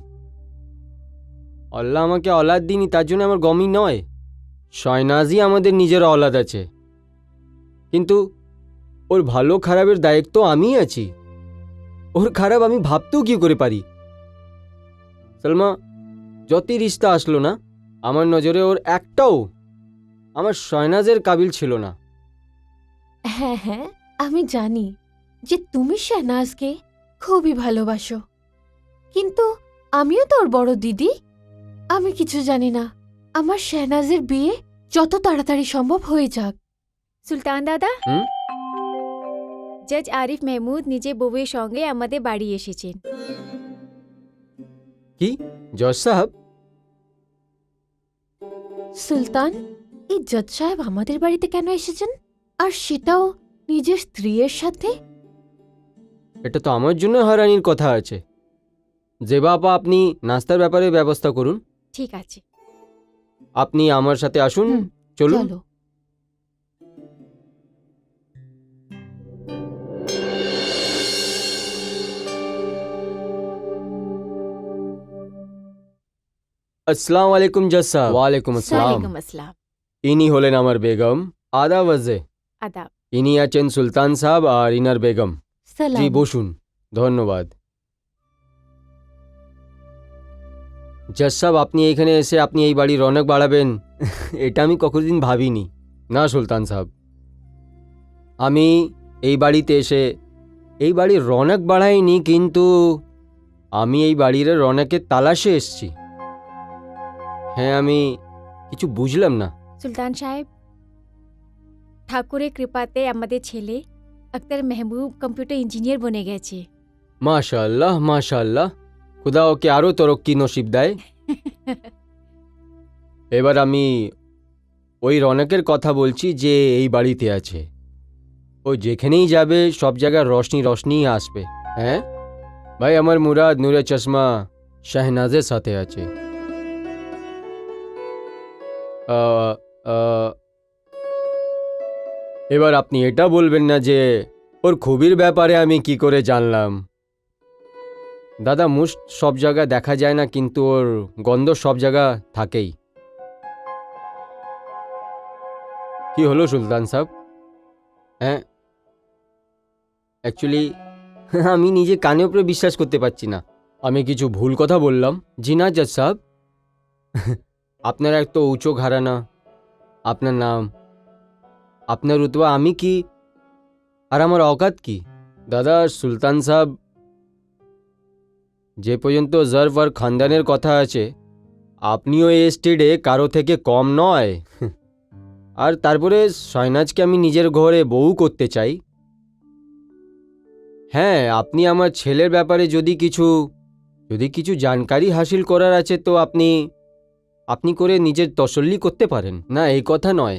আল্লাহ আমাকে অলাদ দিনি, তার জন্য আমার গমই নয়। শয়নাজই আমাদের নিজের অলাদ আছে, কিন্তু ওর ভালো খারাপের দায়িত্ব আমিই আছি। ওর খারাপ আমি ভাবতেও কি করে পারি? সালমা, যতই রিশতা আসলো না, আমার নজরে ওর একটাও আমার শয়নাজের কাবিল ছিল না। হ্যাঁ হ্যাঁ, আমি জানি যে তুমি শাহনাজকে খুবই ভালোবাসো, কিন্তু আমিও তো ওর বড় দিদি। আমি কিছু জানি না। আমার শাহনাজের বিয়ে যত তাড়াতাড়ি সম্ভব হয়ে যাক। সুলতান দাদা, হুম? জজ আরিফ মেহমুদ নিজে বউয়ের সঙ্গে আমাদের বাড়ি এসেছেন। কি জজ সাহেব? সুলতান, এই জজ সাহেব আমাদের বাড়িতে কেন এসেছেন, আর সেটাও নিজের স্ত্রীর সাথে? এটা তো আমার জন্য হয়রানির কথা আছে। যে বাবা, আপনি নাস্তার ব্যাপারে ব্যবস্থা করুন। ঠিক আছে। আপনি আমার সাথে আসুন, হুম, চলুন। চলো। আসসালামু আলাইকুম জজ সাহেব। ওয়ালাইকুম আসসালাম। ওয়ালাইকুম আসসালাম। ইনি হলেন আমার বেগম আদা ওয়াজে। আদাব। ইনি আছেন সুলতান সাহেব আর ইনার বেগম। সালাম। জি বসুন। ধন্যবাদ। জজ সাহেব, আপনি এখানে এসে আপনি এই বাড়ির রৌনক বাড়াবেন এটা আমি কখনোদিন ভাবিনি। না সুলতান সাহেব, আমি এই বাড়িতে এসে এই বাড়ির রৌনক বাড়াইনি, কিন্তু আমি এই বাড়ির রৌনকের তালাশে এসেছি। হ্যাঁ, আমি কিছু বুঝলাম না। সুলতান সাহেব, ঠাকুরের কৃপাতে আমাদের ছেলে আক্তার মেহবুব কম্পিউটার ইঞ্জিনিয়ার বনে গেছে। মাশাআল্লাহ, মাশাআল্লাহ। খুদা ওকে আরও তরক্কি নসিব দেয়। এবার আমি ওই রৌনকের কথা বলছি যে এই বাড়িতে আছে। ও যেখানেই যাবে সব জায়গায় রোশনি রোশনিই আসবে। হ্যাঁ ভাই, আমার মুরাদ নূরে চশমা শাহনাজের সাথে আছে। আহ, আহ, এবার আপনি এটা বলবেন না যে ওর খুবির ব্যাপারে আমি কি করে জানলাম। দাদা, মুষ্ট সব জায়গায় দেখা যায় না, কিন্তু ওর গন্ধ সব জায়গা থাকেই। কি হলো সুলতান সাহেব? হ্যাঁ, অ্যাকচুয়ালি আমি নিজে কানে উপরে বিশ্বাস করতে পারছি না। আমি কিছু ভুল কথা বললাম? জি না জজ সাহেব। আপনার এক তো উঁচু ঘরানা, আপনার নাম, আপনার রুতবা, আমি কি আর আমার অকাত কি? দাদা সুলতান সাহেব, যে পর্যন্ত জর্ফ আর খানদানের কথা আছে, আপনিও এই স্টেটে কারো থেকে কম নয়। আর তারপরে শাহনাজকে আমি নিজের ঘরে বউ করতে চাই। হ্যাঁ, আপনি আমার ছেলের ব্যাপারে যদি কিছু জানকারি হাসিল করার আছে তো আপনি করে নিজের তসল্লি করতে পারেন। না, এই কথা নয়,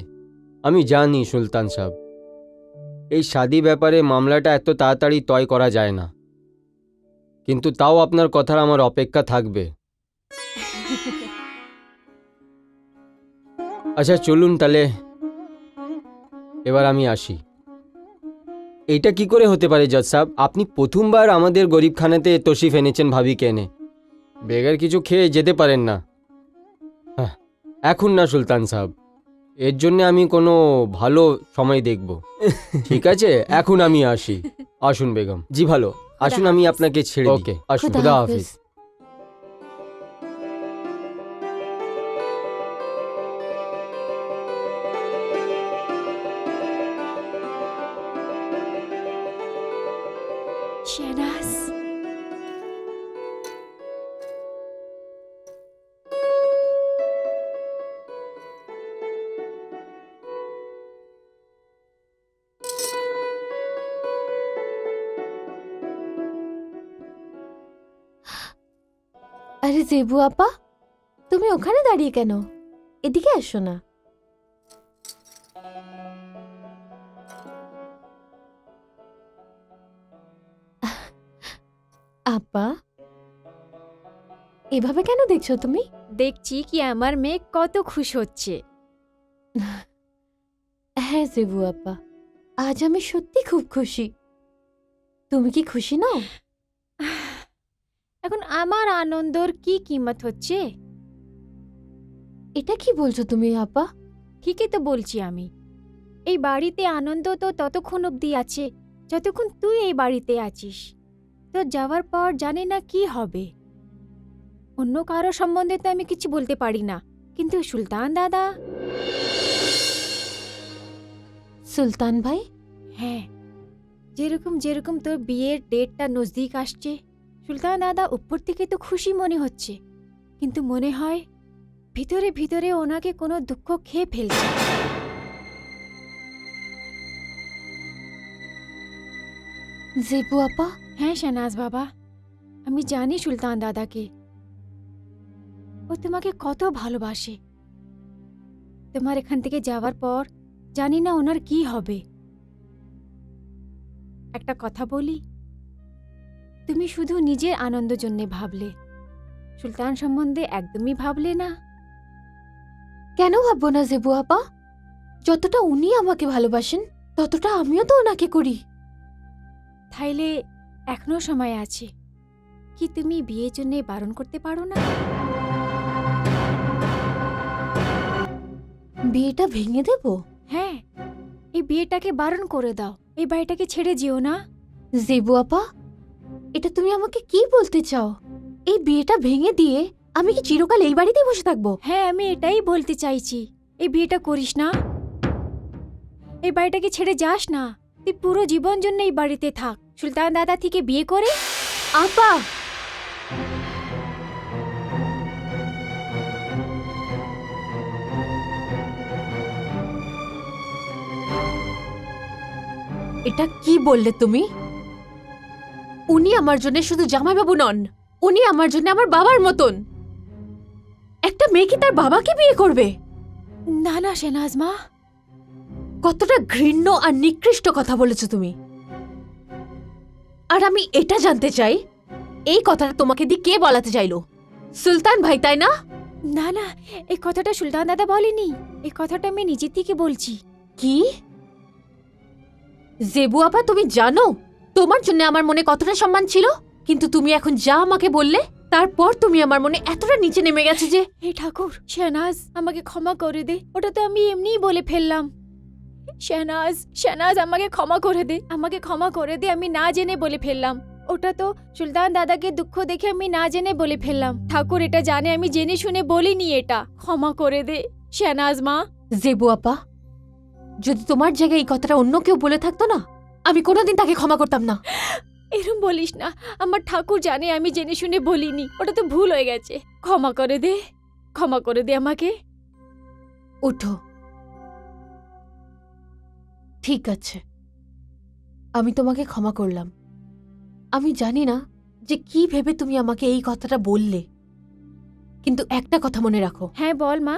আমি জানি সুলতান সাহেব, এই শাদি ব্যাপারে মামলাটা এত তাড়াতাড়ি তয় করা যায় না, কিন্তু তাও আপনার কথার আমার অপেক্ষা থাকবে। আচ্ছা চলুন তাহলে, এবার আমি আসি। এইটা কি করে হতে পারে জজ সাহেব? আপনি প্রথমবার আমাদের গরিবখানাতে তশরিফ এনেছেন ভাবিকে এনে, বেগার কিছু খেয়ে যেতে পারেন না। হ্যাঁ, এখন না সুলতান সাহেব, এর জন্য আমি কোনো ভালো সময় দেখব। ঠিক আছে, এখন আমি আসি। আসুন বেগম। জি ভালো, আসুন, আমি আপনাকে ছেড়ে দিই। ওকে, আসুন। খুদা হাফিজ। শাহনাজ, আরে জেবু আপা, তুমি ওখানে দাঁড়িয়ে কেন? এদিকে এসো না। আপা, এভাবে কেন দেখছো তুমি? দেখছি কি আমার মেয়ে কত খুশ হচ্ছে। হ্যাঁ জেবু আপা, আজ আমি সত্যি খুব খুশি। তুমি কি খুশি নাও? এখন আমার আনন্দর কি কিমত হচ্ছে? এটা কি বলছো তুমি আপা? ঠিকই তো বলছি আমি। এই বাড়িতে আনন্দ তো ততক্ষণ অবধি আছে যতক্ষণ তুই এই বাড়িতে আছিস। তো যাওয়ার পর জানি না কি হবে। অন্য কারো সম্বন্ধে তো আমি কিছু বলতে পারি না, কিন্তু সুলতান দাদা। সুলতান ভাই? হ্যাঁ, যেরকম যেরকম তোর বিয়ের ডেটটা নজদিক আসছে, সুলতান দাদা উপর থেকে তো খুশি মনে হচ্ছে, কিন্তু মনে হয় ভিতরে ভিতরে ওনাকে কোনো দুঃখ খেয়ে ফেলছে। জেবু আপা? হ্যাঁ শাহনাজ বাবা, আমি জানি সুলতান দাদাকে। ও তোমাকে কত ভালোবাসে। তোমার এখান থেকে যাওয়ার পর জানি না ওনার কি হবে। একটা কথা বলি, তুমি শুধু নিজের আনন্দ জন্যে ভাবলে, সুলতান সম্বন্ধে একদমই ভাবলে না। কেন ভাববো না জেবু আপা? যতটা উনি আমাকে ভালোবাসেন ততটা আমিও তো ওনাকে করি। তাইলে এখনো সময় আছে, কি তুমি বিয়ের জন্য বারণ করতে পারো না? বিয়েটা ভেঙে দেব? হ্যাঁ, এই বিয়েটাকে বারণ করে দাও, এই বাড়িটাকে ছেড়ে যেও না। জেবু আপা, এটা তুমি আমাকে কি বলতে চাও? এই বিয়েটা ভেঙে দিয়ে আমি কি চিরকাল এই বাড়িতেই বসে থাকবো? হ্যাঁ, আমি এটাই বলতে চাইছি। এই বিয়েটা করিস না, এই বাড়িটাকে ছেড়ে যাস না। তুই পুরো জীবন জন্য এই বাড়িতে থাক, সুলতান দাদা থেকে বিয়ে করে। আপা, এটা কি বললে তুমি? উনি আমার জন্য শুধু জামাইবাবু নন, উনি আমার জন্য আমার বাবার মতন। একটা মেয়ে কি তার বাবাকে বিয়ে করবে? না না শাহনাজ মা, কতটা ঘৃণ্য আর নিকৃষ্ট কথা বলেছো তুমি। আর আমি এটা জানতে চাই, এই কথাটা তোমাকে দিয়ে কে বলাতে চাইলো? সুলতান ভাই, তাই না? না না, এই কথাটা সুলতান দাদা বলেনি, এই কথাটা আমি নিজে থেকে বলছি। কি? জেবু আপা, তুমি জানো তোমার জন্য আমার মনে কতটা সম্মান ছিল, কিন্তু তুমি এখন যা আমাকে বললে তারপর তুমি আমার মনে এতটা নিচে নেমে গেছে যে। হে ঠাকুর, শাহনাজ আমাকে ক্ষমা করে দে, ওটা তো আমি এমনিই বলে ফেললাম। শাহনাজ, শাহনাজ আমাকে ক্ষমা করে দে, আমাকে ক্ষমা করে দে, আমি না জেনে বলে ফেললাম। ওটা তো সুলতান দাদাকে দুঃখ দেখে আমি না জেনে বলে ফেললাম। ঠাকুর এটা জানে আমি জেনে শুনে বলিনি, এটা ক্ষমা করে দে শাহনাজ মা। জেবু আপা, যদি তোমার জায়গায় এই কথাটা অন্য কেউ বলে থাকতো না, আমি কোনোদিন তাকে ক্ষমা করতাম না। এরম বলিস না, আমার ঠাকুর জানে আমি জেনে শুনে বলিনি, ওটা তো ভুল হয়ে গেছে। ক্ষমা করে দে, ক্ষমা করে দে আমাকে। উঠো। ঠিক আছে, আমি তোমাকে ক্ষমা করলাম। আমি জানি না যে কি ভেবে তুমি আমাকে এই কথাটা বললে, কিন্তু একটা কথা মনে রাখো। হ্যাঁ বল মা।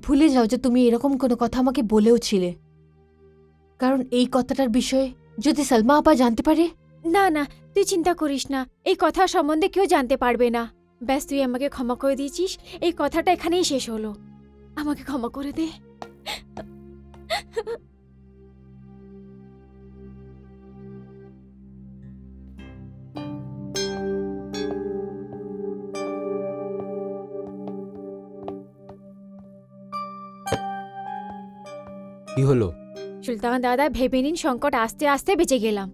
ভুলে যাও যে তুমি এরকম কোনো কথা আমাকে বলেও ছিলে, কারণ এই কথাটার বিষয়ে যদি সালমা আপা জানতে পারে। না না, তুই চিন্তা করিস না, এই কথা সম্বন্ধে কেউ জানতে পারবে না। ব্যাস তুই আমাকে ক্ষমা করে দিয়েছিস, এই কথাটা এখানেই শেষ হলো। আমাকে ক্ষমা করে দে। কি হলো? সুলতান দাদা, ভেবে নিন সংকট আস্তে আস্তে বেঁচে গেলাম।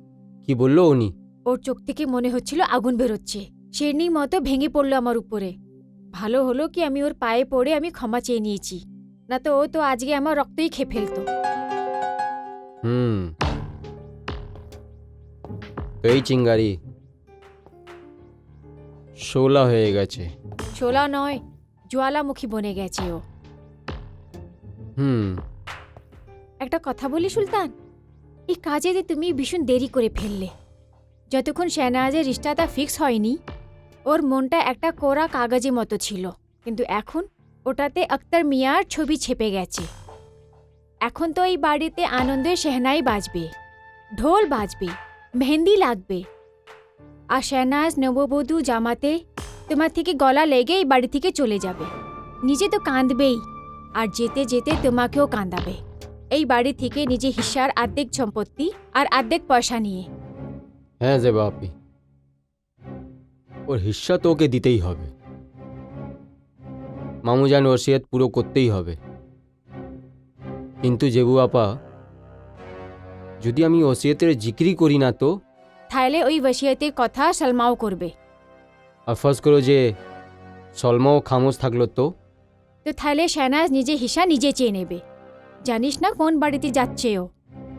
কি বললো উনি? ওর চোখ থেকে মনে হচ্ছিল আগুন বেরোচ্ছে, শেরনির মতো ভেঙে পড়লো আমার উপরে। ভালো হলো কি আমি ওর পায়ে পড়ে আমি ক্ষমা চেয়ে নিয়েছি, না তো ও তো আজকে আমার রক্তই খেয়ে ফেলতো। এই চিঙ্গারি 16 হয়ে গেছে। ছোলা নয়, জ্বালামুখী বনে গেছে ও। একটা কথা বলি সুলতান, এই কাজেতে তুমি ভীষণ দেরি করে ফেললে। যতক্ষণ শাহনাজের রিশতাটা ফিক্স হয়নি, ওর মনটা একটা কোরা কাগজের মতো ছিল, কিন্তু এখন ওটাতে আক্তার মিয়ার ছবি ছেপে গেছে। এখন তো এই বাড়িতে আনন্দের শেহনাই বাজবে, ঢোল বাজবে, মেহেন্দি লাগবে, আর শাহনাজ নববধূ জামাতে তোমার থেকে গলা লেগে এই বাড়ি থেকে চলে যাবে। নিজে তো কাঁদবেই, আর যেতে যেতে তোমাকেও কাঁদাবে, এই বাড়ি থেকে নিজে হিস্সার অর্ধেক সম্পত্তি আর অর্ধেক পয়সা নিয়ে। হ্যাঁ জেবা আপি, ওর হিস্সা তো ওকে দিতেই হবে। মামুজান ওসিয়ত পুরো করতেই হবে। কিন্তু জেবু আপা, যদি আমি ওসিয়তের জিক্রি করি না তো? তাহলে ওই ওসিয়তের কথা সালমাও করবে। আর ফার্জ করো যে সলমাও খামোশ থাকলো তো? তো তাহলে শাহনাজ নিজে হিস্সা নিজে চেয়ে নেবে। জানিস না কোন বাড়িতে যাচ্ছে ও?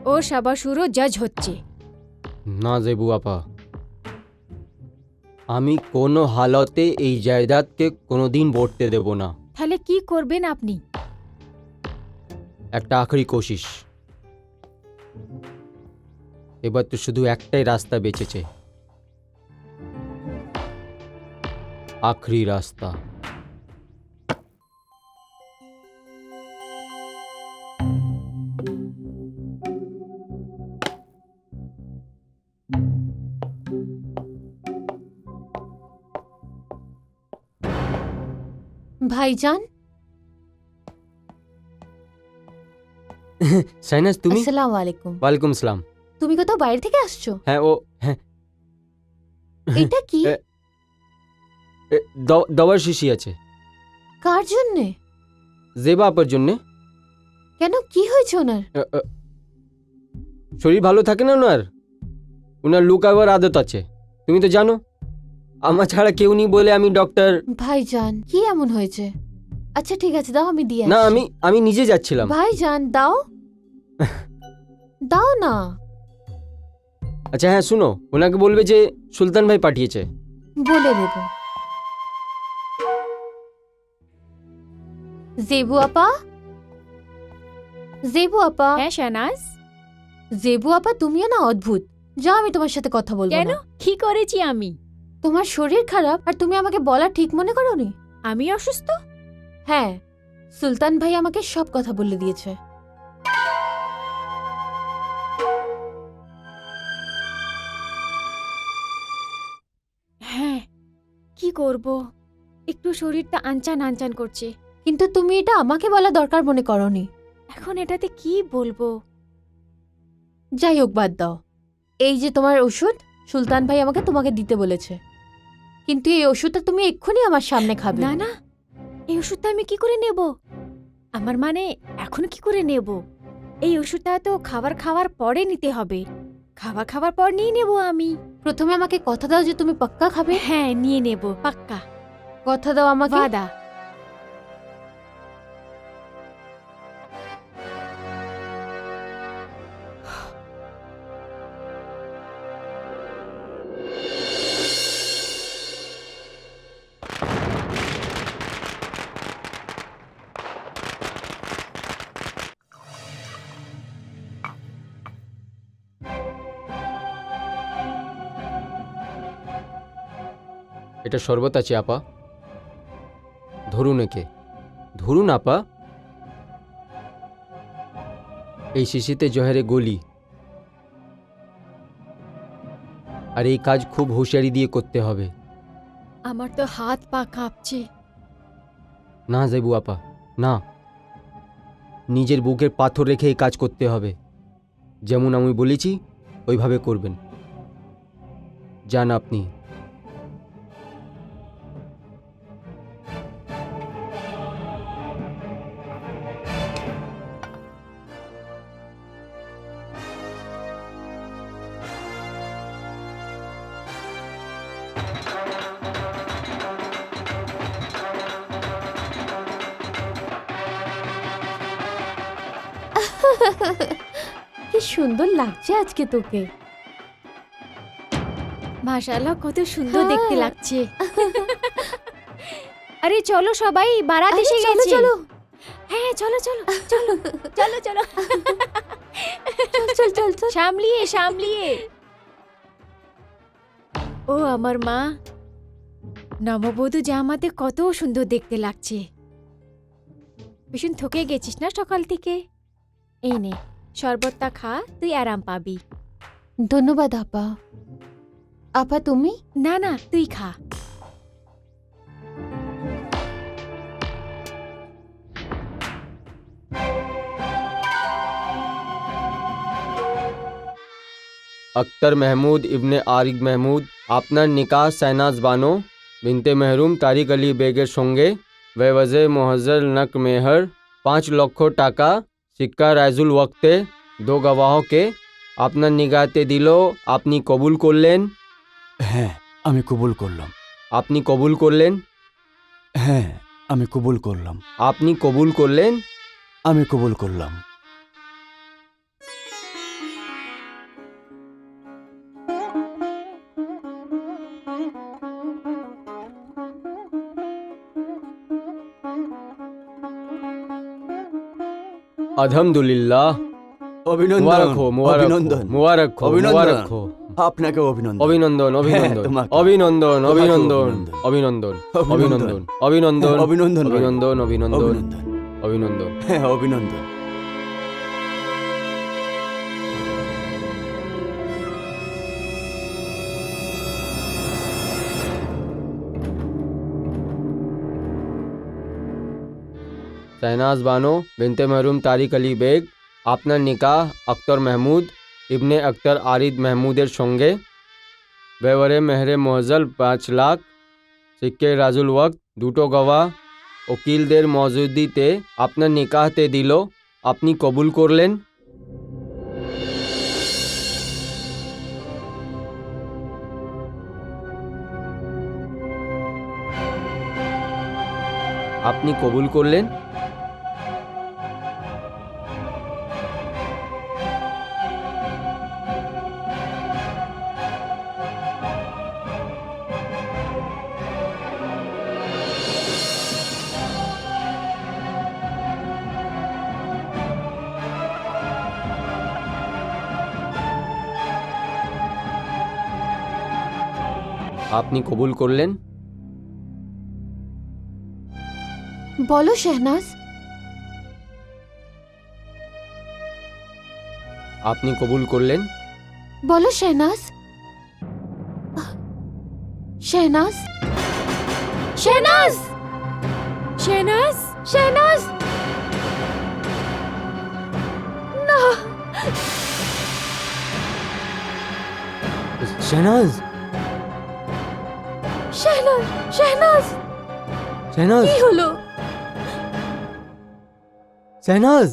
ওর শাবাশুরও জজ হচ্ছে। না জেবু আপা, আমি কোনো হালতে এই জায়দাদকে কোনোদিন বর্তে দেব না। তাহলে কি করবেন আপনি? একটা আখরি কোশিশ। এবার তো শুধু একটাই রাস্তা বেঁচেছে, আখরি রাস্তা। ভাইজান, শাহনাজ তুমি? আসসালামু আলাইকুম। ওয়ালাইকুম সালাম। তুমি কোথাও বাইরে থেকে আসছো? হ্যাঁ হ্যাঁ, এটা কি? দাওয়ার শিশি আছে। কার জন্যে? জেবা আপার জন্যে। কেন, কি হয়েছে ওনার? শরীর ভালো থাকে না ওনার, ওনার লুকাবার আদত আছে, তুমি তো জানো। আমার ছাড়া কেউ নেই বলে আমি ডক্টর। ভাইজান, কি এমন হয়েছে? আচ্ছা ঠিক আছে, দাও আমি দিয়ে না, আসছি। আমি নিজে যাচ্ছিলাম। ভাইজান দাও, দাও না। আচ্ছা হ্যাঁ শুনো, ওনাকে বলবে যে সুলতান ভাই পাঠিয়েছে। বলে দেব। জেবু আপা, জেবু আপা, হ্যাঁ শাহনাজ, জেবু আপা, তুমিও না অদ্ভুত। যাও, আমি তোমার সাথে কথা বলবো কেন? না। কি করেছি আমি? তোমার শরীর খারাপ আর তুমি আমাকে বলা ঠিক মনে করোনি? আমি অসুস্থ? হ্যাঁ, সুলতান ভাই আমাকে সব কথা বলে দিয়েছে। করব, একটু শরীরটা আনচান আনচান করছে। কিন্তু তুমি এটা আমাকে বলা দরকার মনে করনি। এখন এটাতে কি বলবো? যাই হোক, বাদ দাও। এই যে তোমার ওষুধ, সুলতান ভাই আমাকে তোমাকে দিতে বলেছে, কিন্তু এই ওষুধটা তুমি এক্ষুনি আমার সামনে খাবে। না না, এই ওষুধটা আমি কি করে নেব? আমার মানে এখন কি করে নেব? এই ওষুধটা তো খাওয়ার পরে নিতে হবে। খাওয়ার পর নিয়ে নেব আমি। প্রথমে আমাকে কথা দাও যে তুমি পাক্কা খাবে। হ্যাঁ, নিয়ে নেব পাক্কা। কথা দাও আমাকে। ওয়াদা। এটা শরবত আছে আপা, ধরুন একে, ধরুন আপা। এই শিশিতে জহরে গলি। আর এই কাজ খুব হুঁশিয়ারি দিয়ে করতে হবে। আমার তো হাত পা কাঁপছে। না জেবু আপা, না, নিজের বুকের পাথর রেখে এই কাজ করতে হবে। যেমন আমি বলেছি ওইভাবে করবেন। যান আপনি। কি সুন্দর লাগছে আজকে তোকে। মাশাআল্লাহ, কত সুন্দর হ্যাঁ। দেখতে লাগছে। আরে চলো সবাই, বারাত আরে এসে চলো, গেছে। চলো। হ্যাঁ, চলো চলো চলো চলো চলো। চল চল চল। সামলিয়ে সামলিয়ে। ও আমার মা, নববধূ জামাতে কত সুন্দর দেখতে লাগছে। ভীষণ থকে গেছিস না সকাল থেকে? এই নে, শরবতটা খা, তুই আরাম পাবি। ধন্যবাদ আপা। আপা তুমি? না না, তুই খা। अख्तर महमूद इब्ने आरिक महमूद আপনার নিকাহ শাহনাজ বানো বিনতে মেহরুম তারিক আলী বেগের সঙ্গে বেওয়াজে মোহজ্জল নক মেহর 5 লক্ষ টাকা সিক্কা রাইজুল ওয়াক্তে দো গवाहों আপনার নিগাহতে দিল। আপনি কবুল করলেন? হ্যাঁ, আমি কবুল করলাম। আপনি কবুল করলেন? হ্যাঁ, আমি কবুল করলাম। আপনি কবুল করলেন? আমি কবুল করলাম। আলহামদুলিল্লাহ। অভিনন্দন, মুবারক হো, মুবারক হো, অভিনন্দন, মুবারক হো, অভিনন্দন। মুবারক হো। আপনাকে অভিনন্দন। অভিনন্দন, অভিনন্দন, তোমাকে। অভিনন্দন, তোমাকে অভিনন্দন, অভিনন্দন। অভিনন্দন, অভিনন্দন, অভিনন্দন। অভিনন্দন, অভিনন্দন, অভিনন্দন, অভিনন্দন, অভিনন্দন। অভিনন্দন। হ্যাঁ, অভিনন্দন। শাহনাজ বানো বিনতে মরহুম তারিক আলী বেগ আপনার নিকাহ আখতার মাহমুদ ইবনে আখতার আরিদ মাহমুদের সঙ্গে বেওয়ারে মেহরে মোয়াজ্জল 5 লাখ সিক্কে রাজুল ওয়াক্ত দুটো গওয়াহ উকিলদের মওজুদিতে আপনার নিকাহতে দিল। আপনি কবুল করলেন? আপনি কবুল করলেন? আপনি কবুল করলেন? বলো শেহনাজ। আপনি কবুল করলেন? বলো শেহনাজ। শেহনাজ। শেহনাজ! শেহনাজ! শেহনাজ! না! শেহনাজ! শেহনাজ! শেহনাজ! শেহনাজ! কি হলো? শেহনাজ!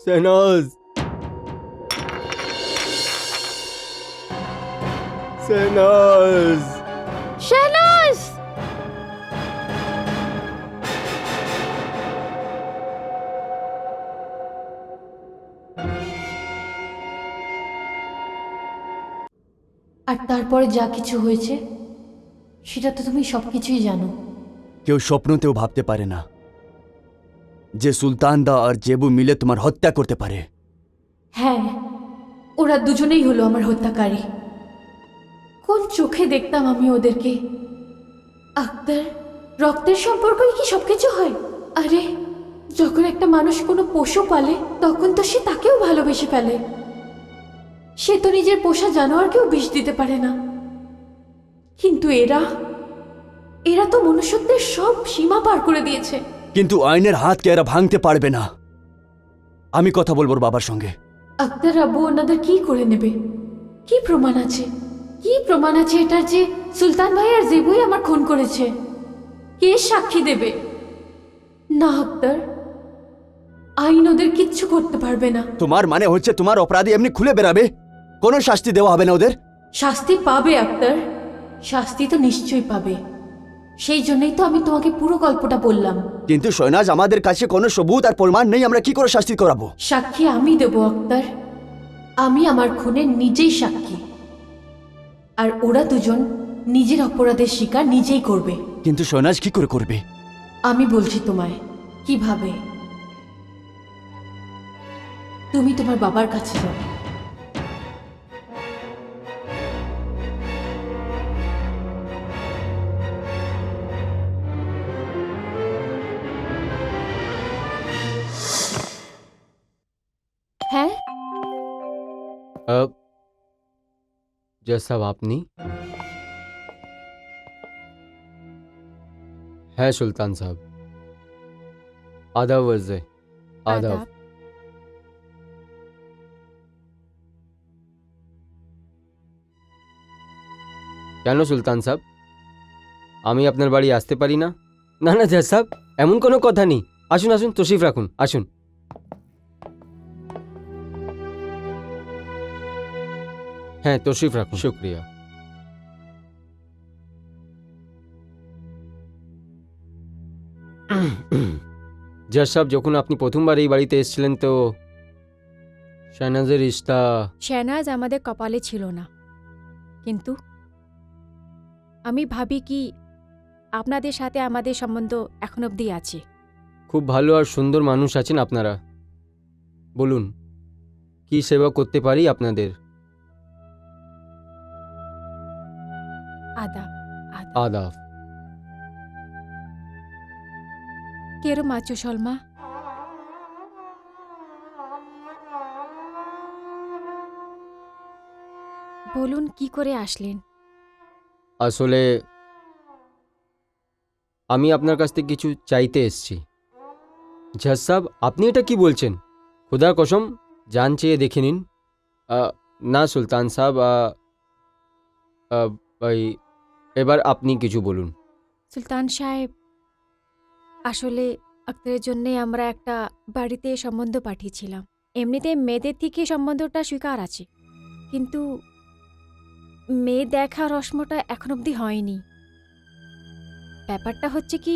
শেহনাজ! শেহনাজ! শেহনাজ! আর তারপরে যা কিছু হয়েছে সেটা তো তুমি সব কিছুই জানো। কেউ স্বপ্নতেও ভাবতে পারে না যে সুলতান দা আর জেবু মিলে তোমার হত্যা করতে পারে। হ্যাঁ, ওরা দুজনেই হলো আমার হত্যাকারী। কোন চোখে দেখতাম আমি ওদেরকে? আক্তার, রক্তের সম্পর্কই কি সবকিছু হয়? আরে, যখন একটা মানুষ কোনো পশু পালে তখন তো সে তাকেও ভালোবেসে ফেলে। সে তো নিজের পোষা জানোয়ারকেও বিষ দিতে পারে না, কিন্তু এরা এরা তো মনুষ্যত্বের সব সীমা পার করে দিয়েছে। কিন্তু আইনের হাতকে এরা ভাঙতে পারবে না। আমি কথা বলবো ওর বাবার সঙ্গে। আক্তার আব্বু ওনাদের কি করে নেবে? কি প্রমাণ আছে? কি প্রমাণ আছে এটার যে সুলতান ভাই আর জেবুই আমার খুন করেছে? কে সাক্ষী দেবে? না আক্তার, আইন ওদের কিচ্ছু করতে পারবে না। তোমার মানে হচ্ছে তোমার অপরাধী এমনি খুলে বেরাবে, কোনো শাস্তি দেওয়া হবে না ওদের? শাস্তি পাবে আক্তার, শাস্তি তো নিশ্চয়ই পাবে। সেই জন্যই তো আমি তোমাকে পুরো গল্পটা বললাম। কিন্তু শৈনাজ, আমাদের কাছে কোনো সবুত আর প্রমাণ নেই, আমরা কি করে শাস্তি করাবো? সাক্ষী আমি দেব আক্তার, আমি আমার খুনের নিজেই সাক্ষী। আর ওরা দুজন নিজের অপরাধের স্বীকার নিজেই করবে। কিন্তু শৈনাজ কি করে করবে? আমি বলছি তোমায় কিভাবে। তুমি তোমার বাবার কাছে যাবে। হ্যাঁ, जज साहब আপনি? হ্যাঁ সুলতান সাহেব। আদাব ওয়াজে। আদাব। আদাব। কেন সুলতান সাহেব, আমি আপনার বাড়ি আসতে পারি না? না না জজ সাহেব, এমন কোনো কথা নেই। আসুন আসুন, তশরিফ রাখুন, আসুন। হ্যাঁ, তশরিফ রাখুন। শুক্রিয়া। জজ সাহেব, যখন আপনি প্রথমবার এই বাড়িতে এসেছিলেন তো শাহনাজের রিশতা। শেহনাজ আমাদের কপালে ছিল না, কিন্তু আমি ভাবি কি আপনাদের সাথে আমাদের সম্বন্ধ এখন অবধি আছে। খুব ভালো আর সুন্দর মানুষ আছেন আপনারা। বলুন, কি সেবা করতে পারি আপনাদের? আদাব। আদাব। আদাব। কেরম আছো সলমা? বলুন, কি করে আসলেন? আসলে আমি আপনার কাছ থেকে কিছু চাইতে এসেছি। জজ সাহেব, আপনি এটা কি বলছেন? খুদার কসম, জান চেয়ে দেখে নিন। না সুলতান সাহেব, ভাই, এবার আপনি কিছু বলুন। সুলতান সাহেব, আসলে আক্তারের জন্যে আমরা একটা বাড়িতে সম্বন্ধ পাঠিয়েছিলাম। এমনিতে মেয়েদের থেকে সম্বন্ধটা স্বীকার আছে, কিন্তু মেয়ে দেখা রসমটা এখন অবধি হয়নি। ব্যাপারটা হচ্ছে কি,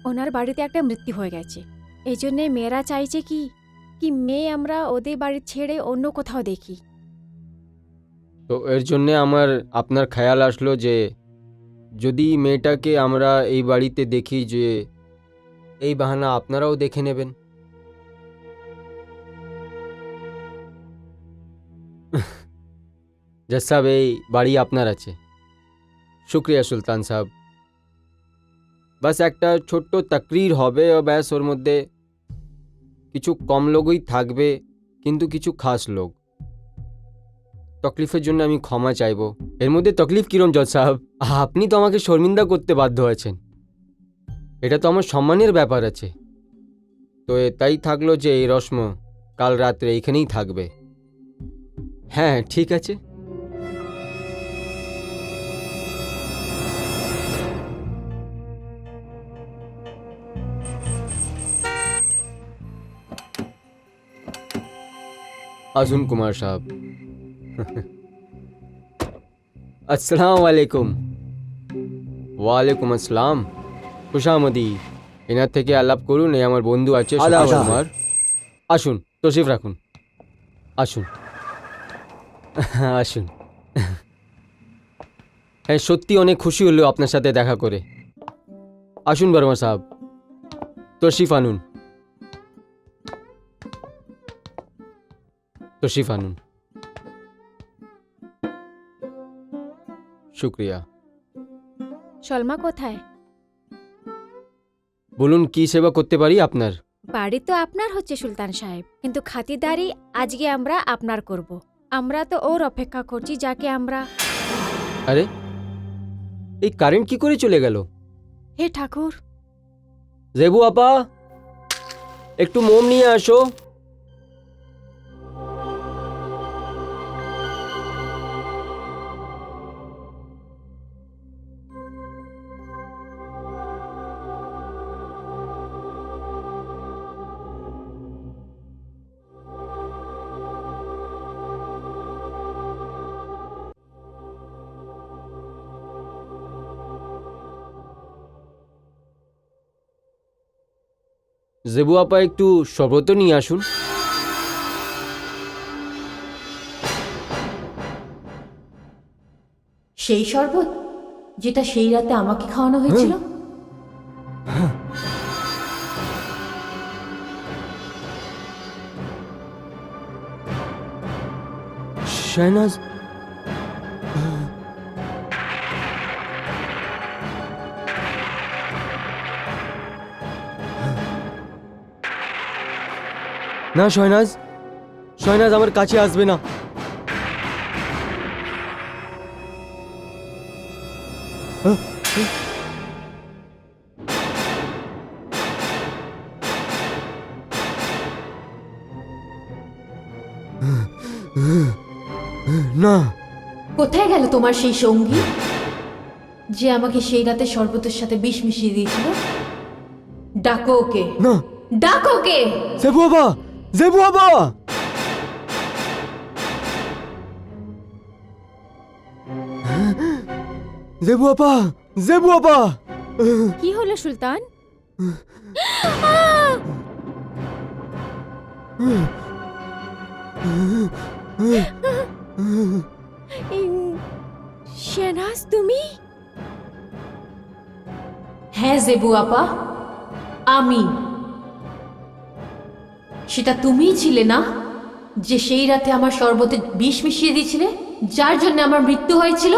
ওনার বাড়িতে একটা মৃত্যু হয়ে গেছে। এই জন্যে মেয়েরা চাইছে কি কি মেয়ে আমরা ওদের বাড়ি ছেড়ে অন্য কোথাও দেখি। তো এর জন্যে আমার আপনার খেয়াল আসলো যে যদি মেয়েটাকে আমরা এই বাড়িতে দেখি, যে এই বাহানা আপনারাও দেখে নেবেন। জজ সাহেব, এই বাড়ি আপনার আছে। শুক্রিয়া সুলতান সাহেব। বাস একটা ছোট্ট তাকরির হবে, ও ব্যাস, ওর মধ্যে কিছু কম লোকই থাকবে, কিন্তু কিছু খাস লোক। তকলিফের জন্য আমি ক্ষমা চাইবো। এর মধ্যে তকলিফ কিরম জজ সাহেব? আপনি তো আমাকে শর্মিন্দা করতে বাধ্য হয়েছেন। এটা তো আমার সম্মানের ব্যাপার আছে। তো তাই থাকলো যে এই রস্ম কাল রাত্রে এইখানেই থাকবে। হ্যাঁ ঠিক আছে। আসুন কুমার সাহেব। আসসালামু আলাইকুম। ওয়ালাইকুম আসসালাম। খুশামদি। এনার থেকে আলাপ করুন, এই আমার বন্ধু আছে আদাব। সুভাষ কুমার। আসুন, তশরিফ রাখুন। আসুন। আসুন। হ্যাঁ সত্যি অনেক খুশি হলো আপনার সাথে দেখা করে। আসুন বর্মা সাহেব, তশরিফ আনুন। তশরিফ আনুন। শুক্রিয়া। সলমা কোথায়? বলুন কি সেবা করতে পারি আপনার? বাড়ি তো আপনার হচ্ছে সুলতান সাহেব, কিন্তু খাতিরদারি আজকে আমরা আপনার করব। আমরা তো ওর অপেক্ষা করছি যাকে আমরা। আরে এই কারেন্ট কি করে চলে গেল? হে ঠাকুর, জেবু আপা, একটু মোম নিয়ে আসো। জেবু আপা একটু শরবত নিয়ে আসুন। সেই শরবত যেটা সেই রাতে আমাকে খাওয়ানো হয়েছিল? শাহনাজ, না শহনাজ, শহনাজ আমার কাছে আসবে না। না, কোথায় গেল তোমার সেই সঙ্গী যে আমাকে সেই রাতে শরবতের সাথে বিষ মিশিয়ে দিয়েছিল? ডাকো ওকে, না। ডাকো ওকে। জেবু আপা, জেবু আপা। জেবু আপা, জেবু আপা। কি হলো সুলতান? শেনাজ, তুমি? হ্যাঁ জেবু আপা, আমি। সেটা তুমিই ছিলে না যে সেই রাতে আমার শরবতে বিষ মিশিয়ে দিয়েছিলে, যার জন্য আমার মৃত্যু হয়েছিল?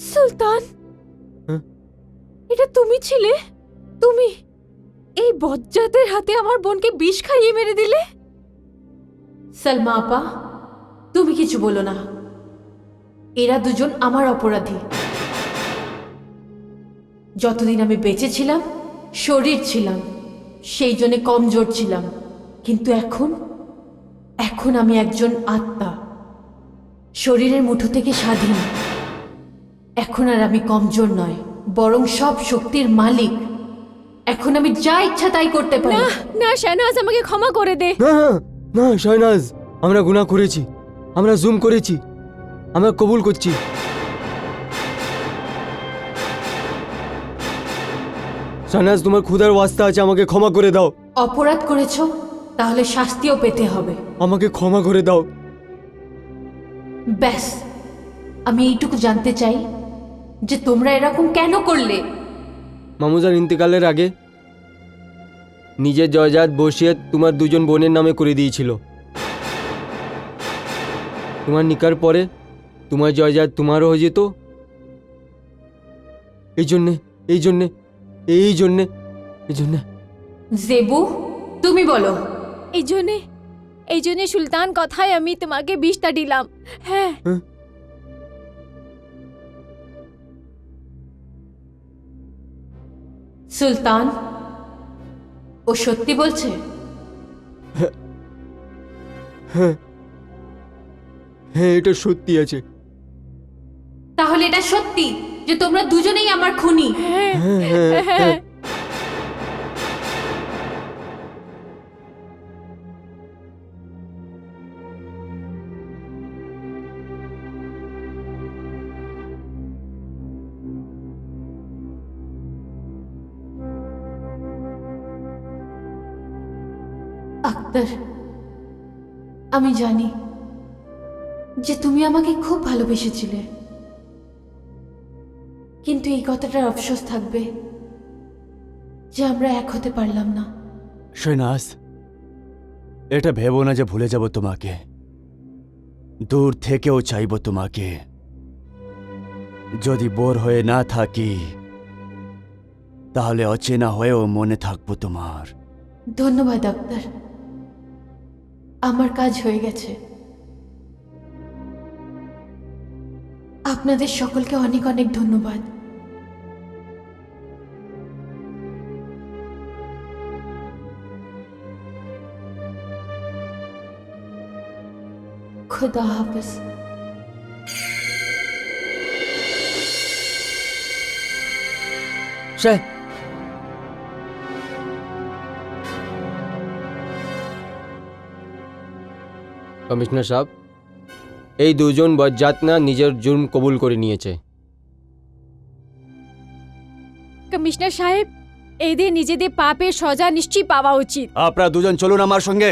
সুলতান, হ্যাঁ? এটা তুমি ছিলে? তুমি এই বজ্জাতের হাতে আমার বোনকে বিষ খাইয়ে মেরে দিলে? সালমা আপা, তুমি কিছু বলো না। এরা দুজন আমার অপরাধী। যতদিন আমি বেঁচে ছিলাম, শরীর ছিলাম, সেই জন্য কমজোর ছিলাম, কিন্তু এখন এখন আমি একজন আত্মা, শরীরের মুঠো থেকে স্বাধীন। এখন আর আমি কমজোর নয়, বরং সব শক্তির মালিক। এখন আমি যা ইচ্ছা তাই করতে পারি। না না শেহনাজ, আমাকে ক্ষমা করে দে। না না শহনাজ, আমরা গুনাহ করেছি, আমরা জুম করেছি, আমরা কবুল করছি। শহনাজ, তোমার ক্ষুধার ওয়াস্তা আছে, আমাকে ক্ষমা করে দাও। অপরাধ করেছো, তাহলে শাস্তিও পেতে হবে। আমাকে ক্ষমা করে দাও। ব্যাস, আমি এইটুকু জানতে চাই যে তোমরা এরকম কেন করলে? মামুজার ইন্তেকালের আগে নিজের জয়জাত বসিয়ত তোমার দুজন বোনের নামে করে দিয়েছিল। তোমার নিকার পরে তোমার জয়জাত তোমারও হয়ে যেত, এই জন্যে এই জন্যে এই জন্যে এই জন্যে জেবু, তুমি বলো। এই জন্যে সুলতান কথায় আমি তোমাকে বিষটা দিলাম। হ্যাঁ, সুলতান, ও সত্যি বলছে? হ্যাঁ, এটা সত্যি আছে। তাহলে এটা সত্যি যে তোমরা দুজনেই আমার খুনি? হ্যাঁ, হ্যাঁ, হ্যাঁ। আক্তার, আমি জানি যে তুমি আমাকে খুব ভালোবেসেছিলে, কিন্তু এই কথাটার আফসোস থাকবে যে আমরা এক হতে পারলাম না। শৈনাজ, এটা ভেবো না যে ভুলে যাব তোমাকে। দূর থেকেও চাইব তোমাকে। যদি বোর হয়ে না থাকি তাহলে অচেনা হয়েও মনে থাকবো তোমার। ধন্যবাদ আক্তার, আমার কাজ হয়ে গেছে। আপনাদের সকলকে অনেক অনেক ধন্যবাদ। খুদা হাফেজ। স্যার, কমিশনার সাহেব, এই দুজন বজ্জাত না নিজের জুর্ম কবুল করে নিয়েছে। কমিশনার সাহেব, এদের নিজেদের পাপের সজা নিশ্চয়ই পাওয়া উচিত। আপনারা দুজন চলুন আমার সঙ্গে।